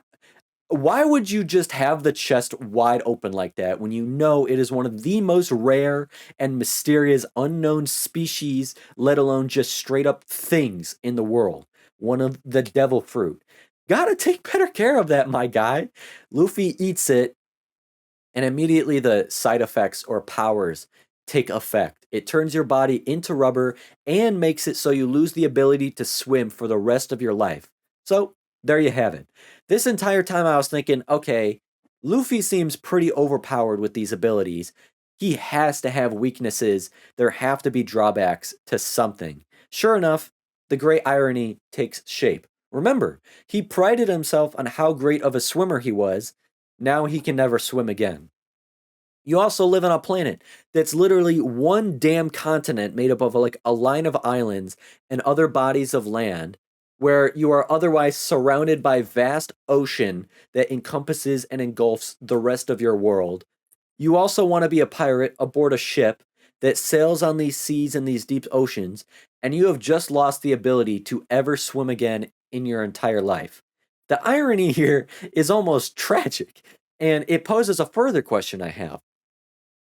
Why would you just have the chest wide open like that when you know it is one of the most rare and mysterious unknown species, let alone just straight up things in the world? One of the devil fruit. Gotta take better care of that, my guy. Luffy eats it, and immediately the side effects or powers take effect. It turns your body into rubber and makes it so you lose the ability to swim for the rest of your life. So, there you have it. This entire time I was thinking, okay, Luffy seems pretty overpowered with these abilities. He has to have weaknesses. There have to be drawbacks to something. Sure enough, the great irony takes shape. Remember, he prided himself on how great of a swimmer he was. Now he can never swim again. You also live on a planet that's literally one damn continent made up of like a line of islands and other bodies of land, where you are otherwise surrounded by vast ocean that encompasses and engulfs the rest of your world. You also want to be a pirate aboard a ship that sails on these seas and these deep oceans, and you have just lost the ability to ever swim again in your entire life. The irony here is almost tragic, and it poses a further question I have.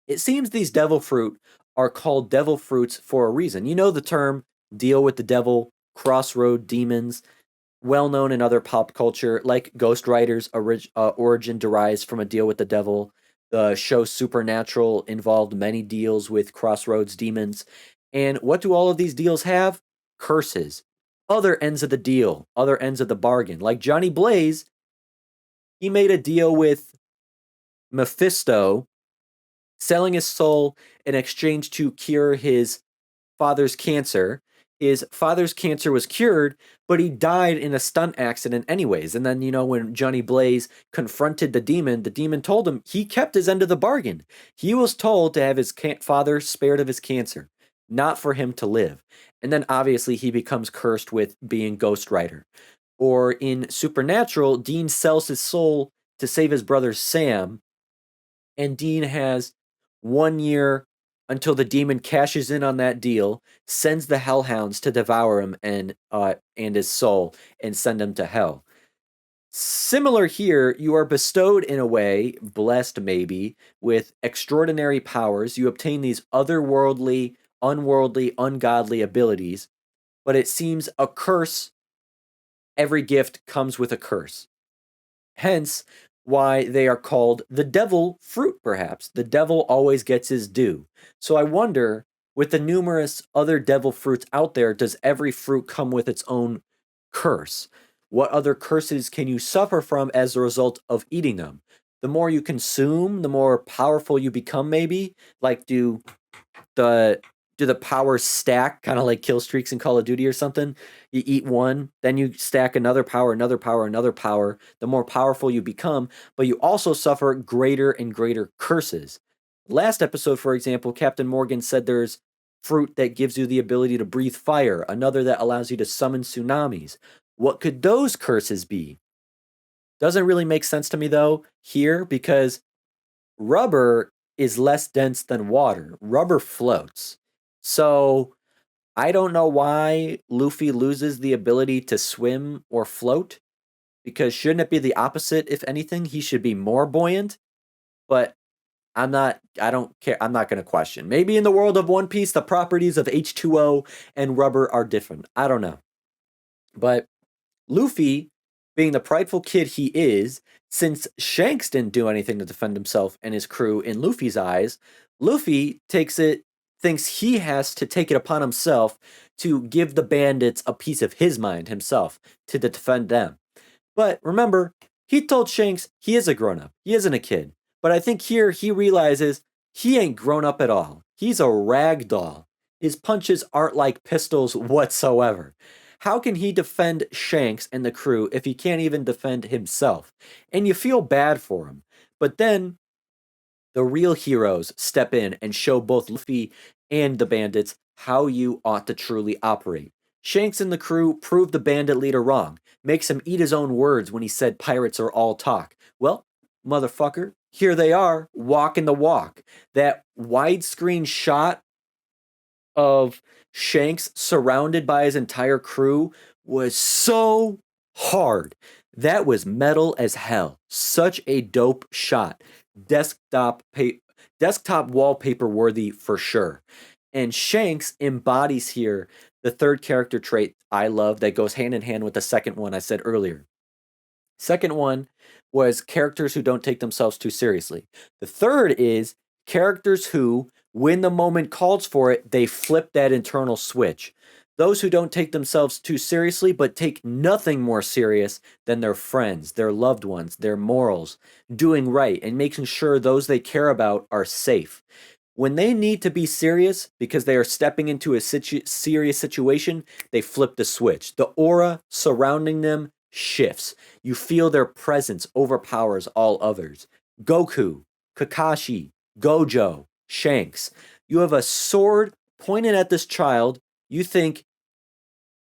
It seems these devil fruit are called devil fruits for a reason. You know the term deal with the devil, crossroad demons, well known in other pop culture, like Ghost Rider's origin derives from a deal with the devil. The show Supernatural involved many deals with crossroads demons. And what do all of these deals have? Curses. Other ends of the deal, other ends of the bargain. Like Johnny Blaze, he made a deal with Mephisto, selling his soul in exchange to cure his father's cancer. His father's cancer was cured, but he died in a stunt accident anyways. And then, when Johnny Blaze confronted the demon told him he kept his end of the bargain. He was told to have his father spared of his cancer, not for him to live. And then obviously he becomes cursed with being Ghost Rider. Or in Supernatural, Dean sells his soul to save his brother Sam, and Dean has 1 year until the demon cashes in on that deal, sends the hellhounds to devour him and his soul and send him to hell. Similar here, you are bestowed in a way, blessed maybe, with extraordinary powers. You obtain these otherworldly, unworldly, ungodly abilities, but it seems a curse. Every gift comes with a curse. Hence, why they are called the devil fruit, perhaps. The devil always gets his due. So I wonder, with the numerous other devil fruits out there, does every fruit come with its own curse? What other curses can you suffer from as a result of eating them? The more you consume, the more powerful you become, maybe? Like, do the powers stack, kind of like kill streaks in Call of Duty or something? You eat one, then you stack another power, another power, another power. The more powerful you become, but you also suffer greater and greater curses. Last episode, for example, Captain Morgan said there's fruit that gives you the ability to breathe fire, another that allows you to summon tsunamis. What could those curses be? Doesn't really make sense to me, though, here, because rubber is less dense than water. Rubber floats. So I don't know why Luffy loses the ability to swim or float, because shouldn't it be the opposite? If anything, he should be more buoyant. But I don't care. I'm not going to question. Maybe in the world of One Piece, the properties of H2O and rubber are different. I don't know. But Luffy, being the prideful kid he is, since Shanks didn't do anything to defend himself and his crew in Luffy's eyes, Luffy takes it thinks he has to take it upon himself to give the bandits a piece of his mind himself to defend them. But remember, he told Shanks he is a grown-up. He isn't a kid. But I think here he realizes he ain't grown up at all. He's a rag doll. His punches aren't like pistols whatsoever. How can he defend Shanks and the crew if he can't even defend himself? And you feel bad for him. But then the real heroes step in and show both Luffy and the bandits how you ought to truly operate. Shanks and the crew prove the bandit leader wrong, makes him eat his own words when he said pirates are all talk. Well, motherfucker, here they are, walking the walk. That widescreen shot of Shanks surrounded by his entire crew was so hard. That was metal as hell. Such a dope shot. Desktop wallpaper worthy for sure. And Shanks embodies here the third character trait I love that goes hand in hand with the second one I said earlier. Second one was characters who don't take themselves too seriously. The third is characters who, when the moment calls for it, they flip that internal switch. Those who don't take themselves too seriously, but take nothing more serious than their friends, their loved ones, their morals, doing right, and making sure those they care about are safe. When they need to be serious because they are stepping into a serious situation, they flip the switch. The aura surrounding them shifts. You feel their presence overpowers all others. Goku, Kakashi, Gojo, Shanks. You have a sword pointed at this child. You think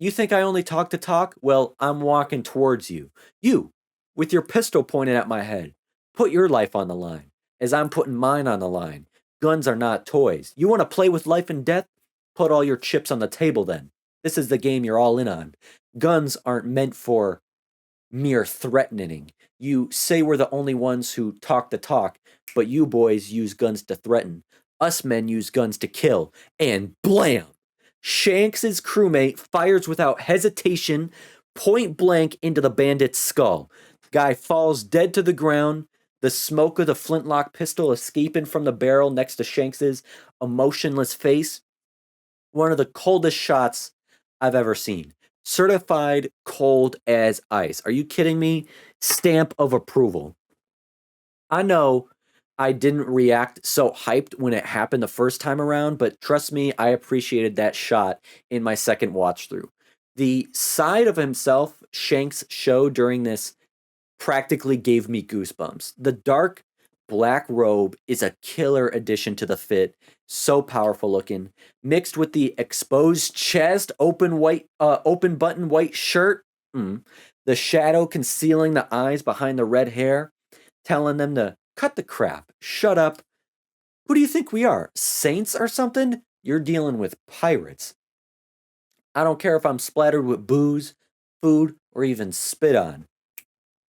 I only talk to talk? Well, I'm walking towards you. You, with your pistol pointed at my head. Put your life on the line, as I'm putting mine on the line. Guns are not toys. You want to play with life and death? Put all your chips on the table then. This is the game you're all in on. Guns aren't meant for mere threatening. You say we're the only ones who talk the talk, but you boys use guns to threaten. Us men use guns to kill. And blam! Shanks' crewmate fires without hesitation, point blank into the bandit's skull. Guy falls dead to the ground, the smoke of the flintlock pistol escaping from the barrel next to Shanks' emotionless face. One of the coldest shots I've ever seen. Certified cold as ice. Are you kidding me? Stamp of approval. I know I didn't react so hyped when it happened the first time around, but trust me, I appreciated that shot in my second watch through. The side of himself Shanks showed during this practically gave me goosebumps. The dark black robe is a killer addition to the fit. So powerful looking. Mixed with the exposed chest, open button white shirt. The shadow concealing the eyes behind the red hair. Telling them to cut the crap. Shut up. Who do you think we are? Saints or something? You're dealing with pirates. I don't care if I'm splattered with booze, food, or even spit on.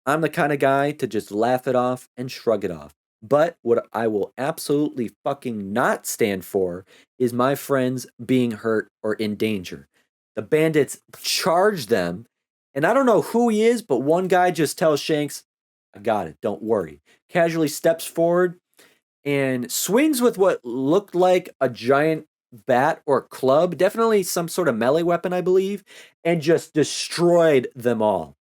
I'm the kind of guy to just laugh it off and shrug it off. But what I will absolutely fucking not stand for is my friends being hurt or in danger. The bandits charge them, and I don't know who he is, but one guy just tells Shanks, I got it, don't worry. Casually steps forward and swings with what looked like a giant bat or club, definitely some sort of melee weapon, I believe, and just destroyed them all.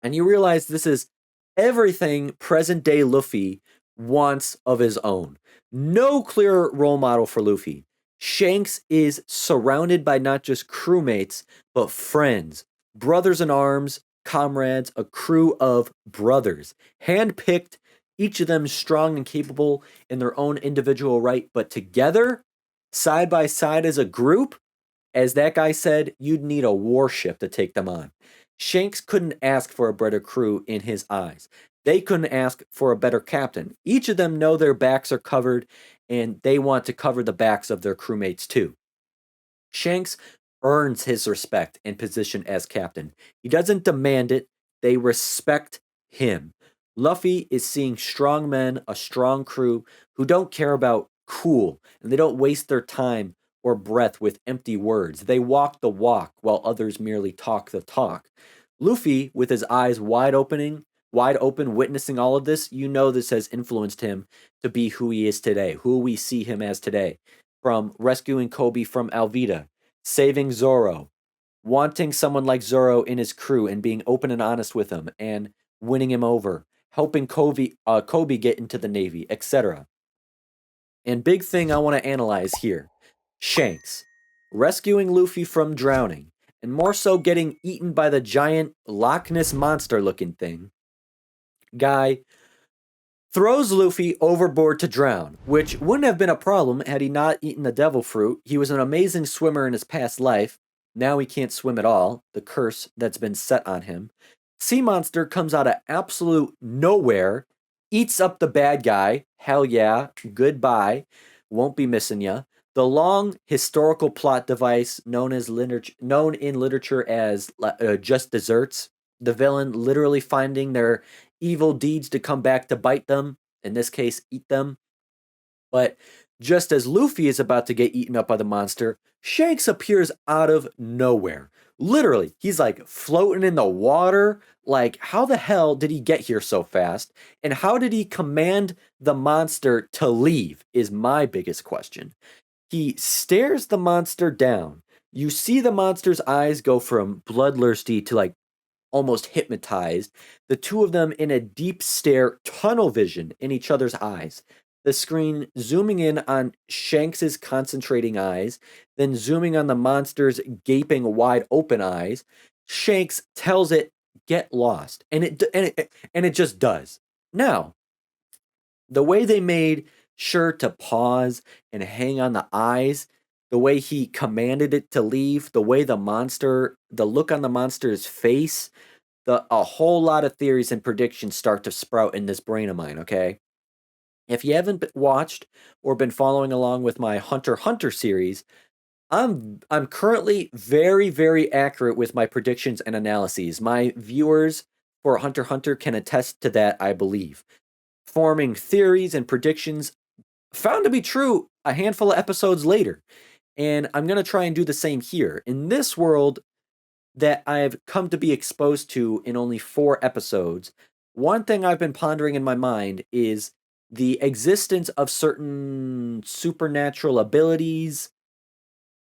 And you realize this is everything present day Luffy wants of his own. No clear role model for Luffy. Shanks is surrounded by not just crewmates, but friends, brothers in arms, comrades, a crew of brothers. Handpicked, each of them strong and capable in their own individual right, but together, side by side as a group, as that guy said, you'd need a warship to take them on. Shanks couldn't ask for a better crew in his eyes. They couldn't ask for a better captain. Each of them know their backs are covered, and they want to cover the backs of their crewmates too. Shanks earns his respect and position as captain. He doesn't demand it, they respect him. Luffy is seeing strong men, a strong crew, who don't care about cool, and they don't waste their time or breath with empty words. They walk the walk while others merely talk the talk. Luffy, with his eyes wide open, witnessing all of this, you know this has influenced him to be who he is today, who we see him as today. from rescuing Koby from Alvida, saving Zoro, wanting someone like Zoro in his crew and being open and honest with him and winning him over, helping Koby get into the Navy, etc. And big thing I want to analyze here, Shanks rescuing Luffy from drowning, and more so getting eaten by the giant Loch Ness monster looking thing. Guy throws Luffy overboard to drown, which wouldn't have been a problem had he not eaten the devil fruit. He was an amazing swimmer in his past life. Now he can't swim at all, the curse that's been set on him. Sea Monster comes out of absolute nowhere, eats up the bad guy. Hell yeah, goodbye. Won't be missing ya. The long historical plot device known in literature as just desserts. The villain literally finding their evil deeds to come back to bite them, in this case, eat them. But just as Luffy is about to get eaten up by the monster, Shanks appears out of nowhere. Literally, he's like floating in the water. Like, how the hell did he get here so fast? And how did he command the monster to leave? Is my biggest question. He stares the monster down. You see the monster's eyes go from bloodthirsty to like almost hypnotized, the two of them in a deep stare, tunnel vision in each other's eyes. The screen zooming in on Shanks's concentrating eyes, then zooming on the monster's gaping wide open eyes. Shanks tells it, "Get lost," and it just does. Now, the way they made sure to pause and hang on the eyes, the way he commanded it to leave, the way the look on the monster's face, a whole lot of theories and predictions start to sprout in this brain of mine, okay? If you haven't watched or been following along with my Hunter x Hunter series, I'm currently very, very accurate with my predictions and analyses. My viewers for Hunter x Hunter can attest to that, I believe. Forming theories and predictions found to be true a handful of episodes later. And I'm going to try and do the same here. In this world that I've come to be exposed to in only 4 episodes, one thing I've been pondering in my mind is the existence of certain supernatural abilities.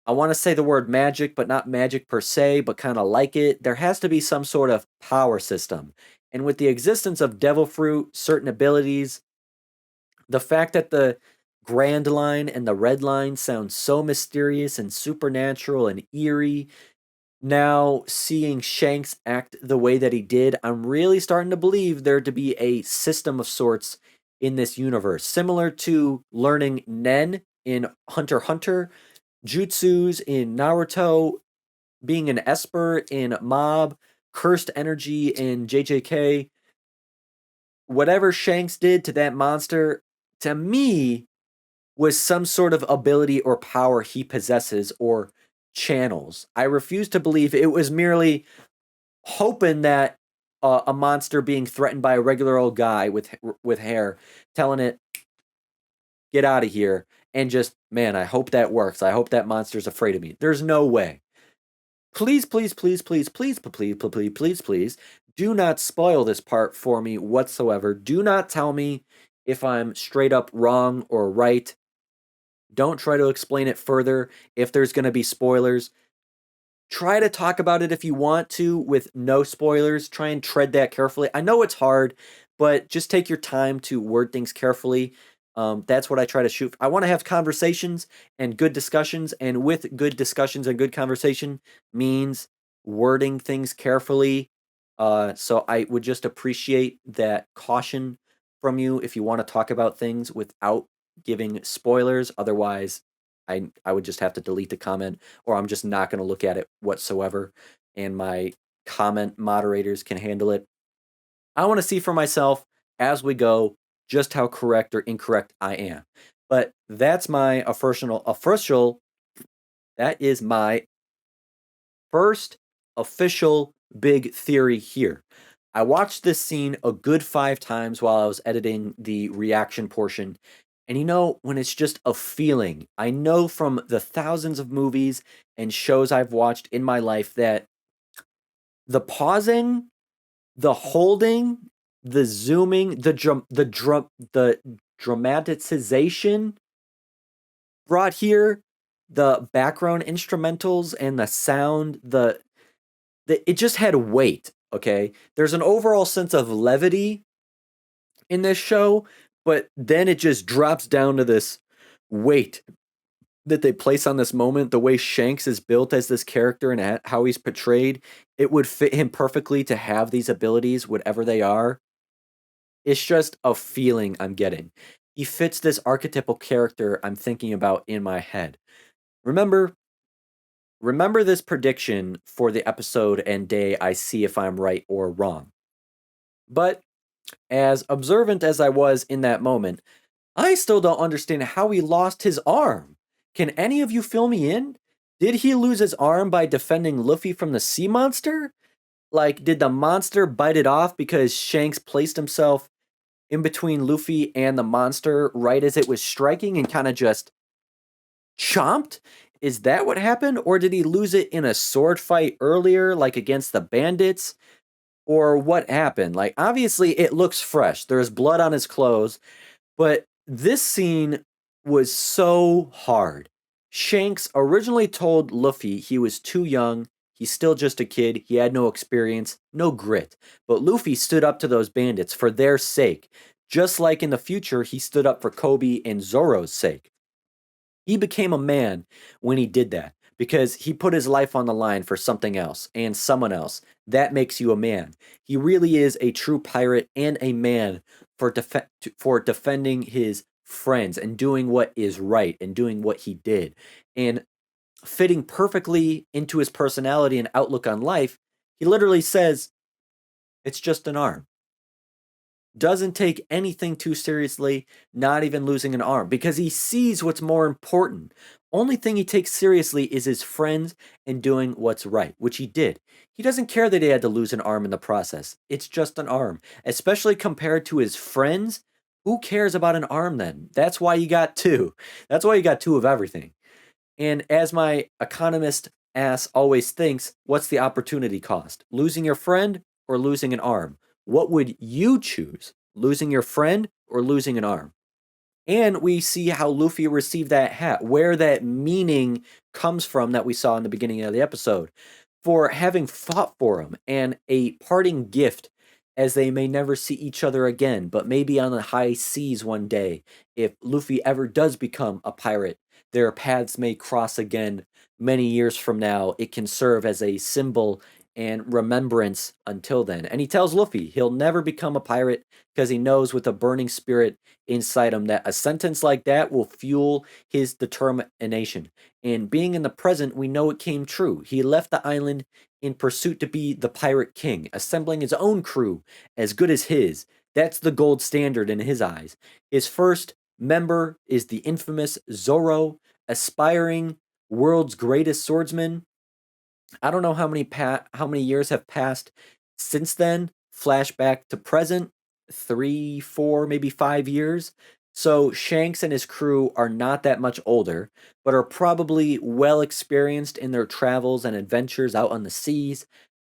I want to say the word magic, but not magic per se, but kind of like it. There has to be some sort of power system. And with the existence of devil fruit, certain abilities, the fact that the Grand Line and the Red Line sound so mysterious and supernatural and eerie, now seeing Shanks act the way that he did, I'm really starting to believe there to be a system of sorts in this universe. Similar to learning Nen in Hunter x Hunter, jutsus in Naruto, being an Esper in Mob, cursed energy in JJK. Whatever Shanks did to that monster, to me, was some sort of ability or power he possesses or channels. I refuse to believe it was merely hoping that a monster being threatened by a regular old guy with hair telling it, "Get out of here," and just, man, I hope that works. I hope that monster's afraid of me. There's no way. Please, please, please, please, please, please, please, please, please, do not spoil this part for me whatsoever. Do not tell me if I'm straight up wrong or right. Don't try to explain it further if there's going to be spoilers. Try to talk about it if you want to with no spoilers. Try and tread that carefully. I know it's hard, but just take your time to word things carefully. That's what I try to shoot. I want to have conversations and good discussions, and with good discussions and good conversation means wording things carefully. So I would just appreciate that caution from you if you want to talk about things without giving spoilers. Otherwise, I would just have to delete the comment, or I'm just not going to look at it whatsoever, and my comment moderators can handle it. I want to see for myself as we go just how correct or incorrect I am. But that's my official, that is my first official big theory here. I watched this scene a good 5 times while I was editing the reaction portion. And you know, when it's just a feeling, I know from the thousands of movies and shows I've watched in my life that the pausing, the holding, the zooming, the dramatization, brought here, the background instrumentals and the sound, it just had weight, okay? There's an overall sense of levity in this show, but then it just drops down to this weight that they place on this moment. The way Shanks is built as this character and how he's portrayed, it would fit him perfectly to have these abilities, whatever they are. It's just a feeling I'm getting. He fits this archetypal character I'm thinking about in my head. Remember this prediction for the episode and day. I see if I'm right or wrong. But as observant as I was in that moment, I still don't understand how he lost his arm. Can any of you fill me in? Did he lose his arm by defending Luffy from the sea monster? Like, did the monster bite it off because Shanks placed himself in between Luffy and the monster right as it was striking and kind of just chomped? Is that what happened? Or did he lose it in a sword fight earlier, like against the bandits? Or what happened? Like, obviously, it looks fresh. There's blood on his clothes. But this scene was so hard. Shanks originally told Luffy he was too young. He's still just a kid. He had no experience, no grit. But Luffy stood up to those bandits for their sake. Just like in the future, he stood up for Koby and Zoro's sake. He became a man when he did that because he put his life on the line for something else and someone else. That makes you a man. He really is a true pirate and a man for defending his friends and doing what is right and doing what he did. And fitting perfectly into his personality and outlook on life, he literally says, it's just an arm. Doesn't take anything too seriously, not even losing an arm, because he sees what's more important. Only thing he takes seriously is his friends and doing what's right, which he did. He doesn't care that he had to lose an arm in the process. It's just an arm, especially compared to his friends. Who cares about an arm then? That's why you got two. That's why you got two of everything. And as my economist ass always thinks, what's the opportunity cost? Losing your friend or losing an arm? What would you choose? Losing your friend or losing an arm? And we see how Luffy received that hat, where that meaning comes from that we saw in the beginning of the episode, for having fought for him, and a parting gift as they may never see each other again, but maybe on the high seas one day, if Luffy ever does become a pirate, their paths may cross again many years from now. It can serve as a symbol and remembrance until then. And he tells Luffy he'll never become a pirate because he knows with a burning spirit inside him that a sentence like that will fuel his determination. And being in the present, we know it came true. He left the island in pursuit to be the pirate king, assembling his own crew as good as his. That's the gold standard in his eyes. His first member is the infamous Zoro, aspiring world's greatest swordsman. I don't know how many years have passed since then. Flashback to present, 3, 4, maybe 5 years. So Shanks and his crew are not that much older, but are probably well experienced in their travels and adventures out on the seas.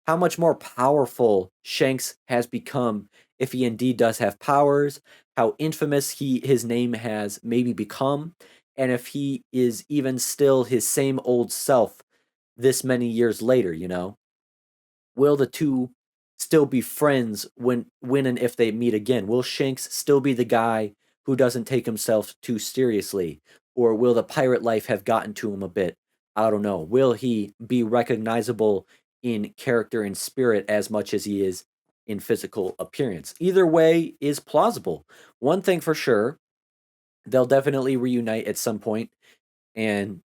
How much more powerful Shanks has become if he indeed does have powers, how infamous his name has maybe become, and if he is even still his same old self this many years later, you know? Will the two still be friends when and if they meet again? Will Shanks still be the guy who doesn't take himself too seriously? Or will the pirate life have gotten to him a bit? I don't know. Will he be recognizable in character and spirit as much as he is in physical appearance? Either way is plausible. One thing for sure, they'll definitely reunite at some point, and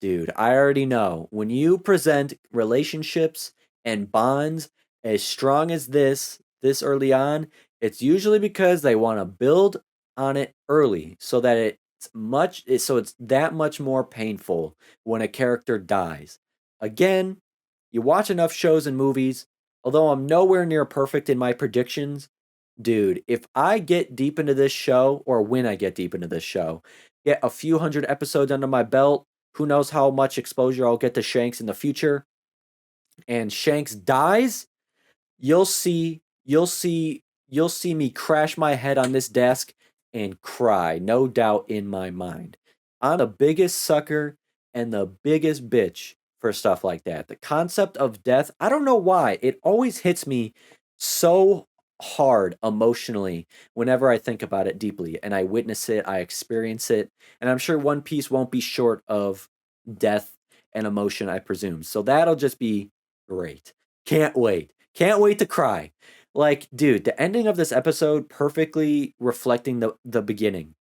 dude, I already know when you present relationships and bonds as strong as this early on, it's usually because they want to build on it early so that it's that much more painful when a character dies. Again, you watch enough shows and movies, although I'm nowhere near perfect in my predictions, dude, if I get deep into this show, or when I get deep into this show, get a few hundred episodes under my belt, who knows how much exposure I'll get to Shanks in the future, and Shanks dies, you'll see me crash my head on this desk and cry, no doubt in my mind. I'm the biggest sucker and the biggest bitch for stuff like that. The concept of death, I don't know why, it always hits me so hard emotionally whenever I think about it deeply and I witness it, I experience it. And I'm sure One Piece won't be short of death and emotion, I presume. So that'll just be great. Can't wait. Can't wait to cry. Like, dude, the ending of this episode perfectly reflecting the beginning.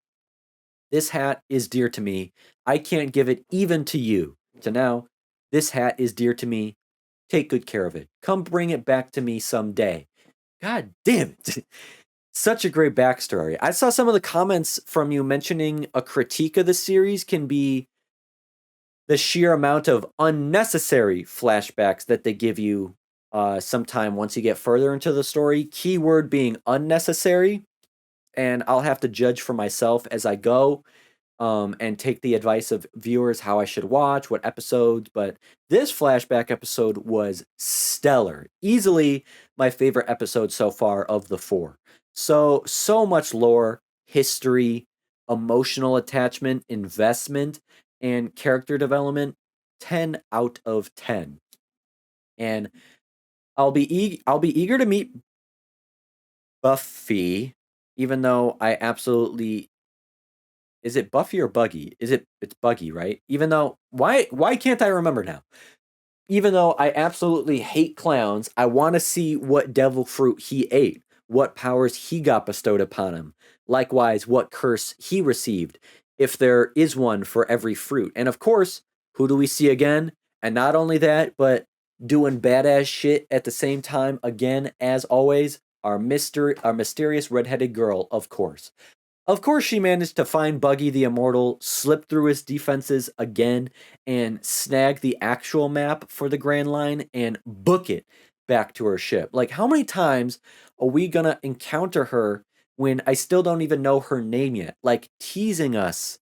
This hat is dear to me. I can't give it even to you. So now, this hat is dear to me. Take good care of it. Come bring it back to me someday. God damn it. Such a great backstory. I saw some of the comments from you mentioning a critique of the series can be the sheer amount of unnecessary flashbacks that they give you sometime once you get further into the story. Keyword being unnecessary. And I'll have to judge for myself as I go and take the advice of viewers how I should watch, what episodes. But this flashback episode was stellar. Easily my favorite episode so far of the 4. So much lore, history, emotional attachment, investment, and character development. 10 out of 10. And I'll be eager to meet Buffy, even though I absolutely, is it Buffy or Buggy? It's Buggy, right? Even though why can't I remember now? Even though I absolutely hate clowns, I want to see what devil fruit he ate, what powers he got bestowed upon him. Likewise, what curse he received, if there is one for every fruit. And of course, who do we see again? And not only that, but doing badass shit at the same time again, as always, our mysterious redheaded girl, of course. Of course, she managed to find Buggy the Immortal, slip through his defenses again, and snag the actual map for the Grand Line and book it back to her ship. Like, how many times are we gonna encounter her when I still don't even know her name yet? Like, teasing us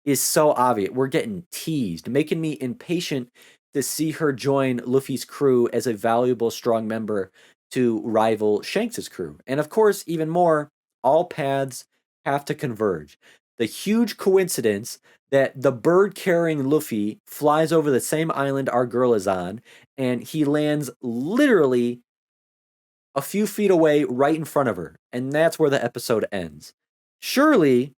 is so obvious. We're getting teased, making me impatient to see her join Luffy's crew as a valuable, strong member to rival Shanks' crew. And of course, even more, all paths have to converge. The huge coincidence that the bird carrying Luffy flies over the same island our girl is on, and he lands literally a few feet away right in front of her. And that's where the episode ends. Surely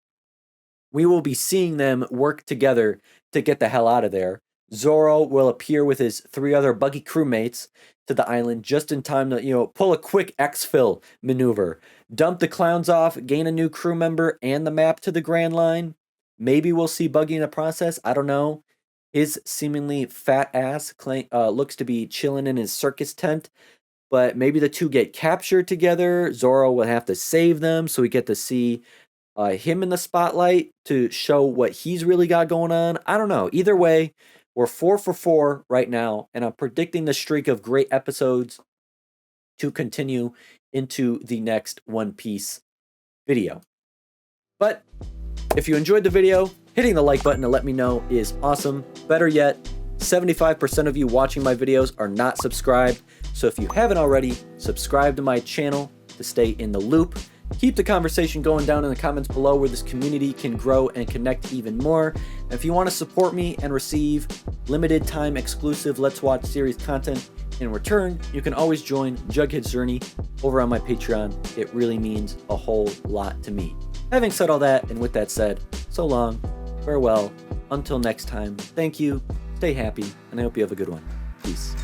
we will be seeing them work together to get the hell out of there. Zoro will appear with his 3 other buggy crewmates to the island just in time to, pull a quick exfil maneuver. Dump the clowns off, gain a new crew member and the map to the Grand Line. Maybe we'll see Buggy in the process. I don't know. His seemingly fat ass looks to be chilling in his circus tent. But maybe the two get captured together. Zoro will have to save them so we get to see him in the spotlight to show what he's really got going on. I don't know. Either way, we're 4 for 4 right now, and I'm predicting the streak of great episodes to continue into the next One Piece video. But if you enjoyed the video, hitting the like button to let me know is awesome. Better yet, 75% of you watching my videos are not subscribed. So if you haven't already, subscribe to my channel to stay in the loop. Keep the conversation going down in the comments below where this community can grow and connect even more. And if you want to support me and receive limited time exclusive Let's Watch series content in return, you can always join Jughead's Journey over on my Patreon. It really means a whole lot to me. Having said all that, and with that said, so long, farewell, until next time, thank you, stay happy, and I hope you have a good one. Peace.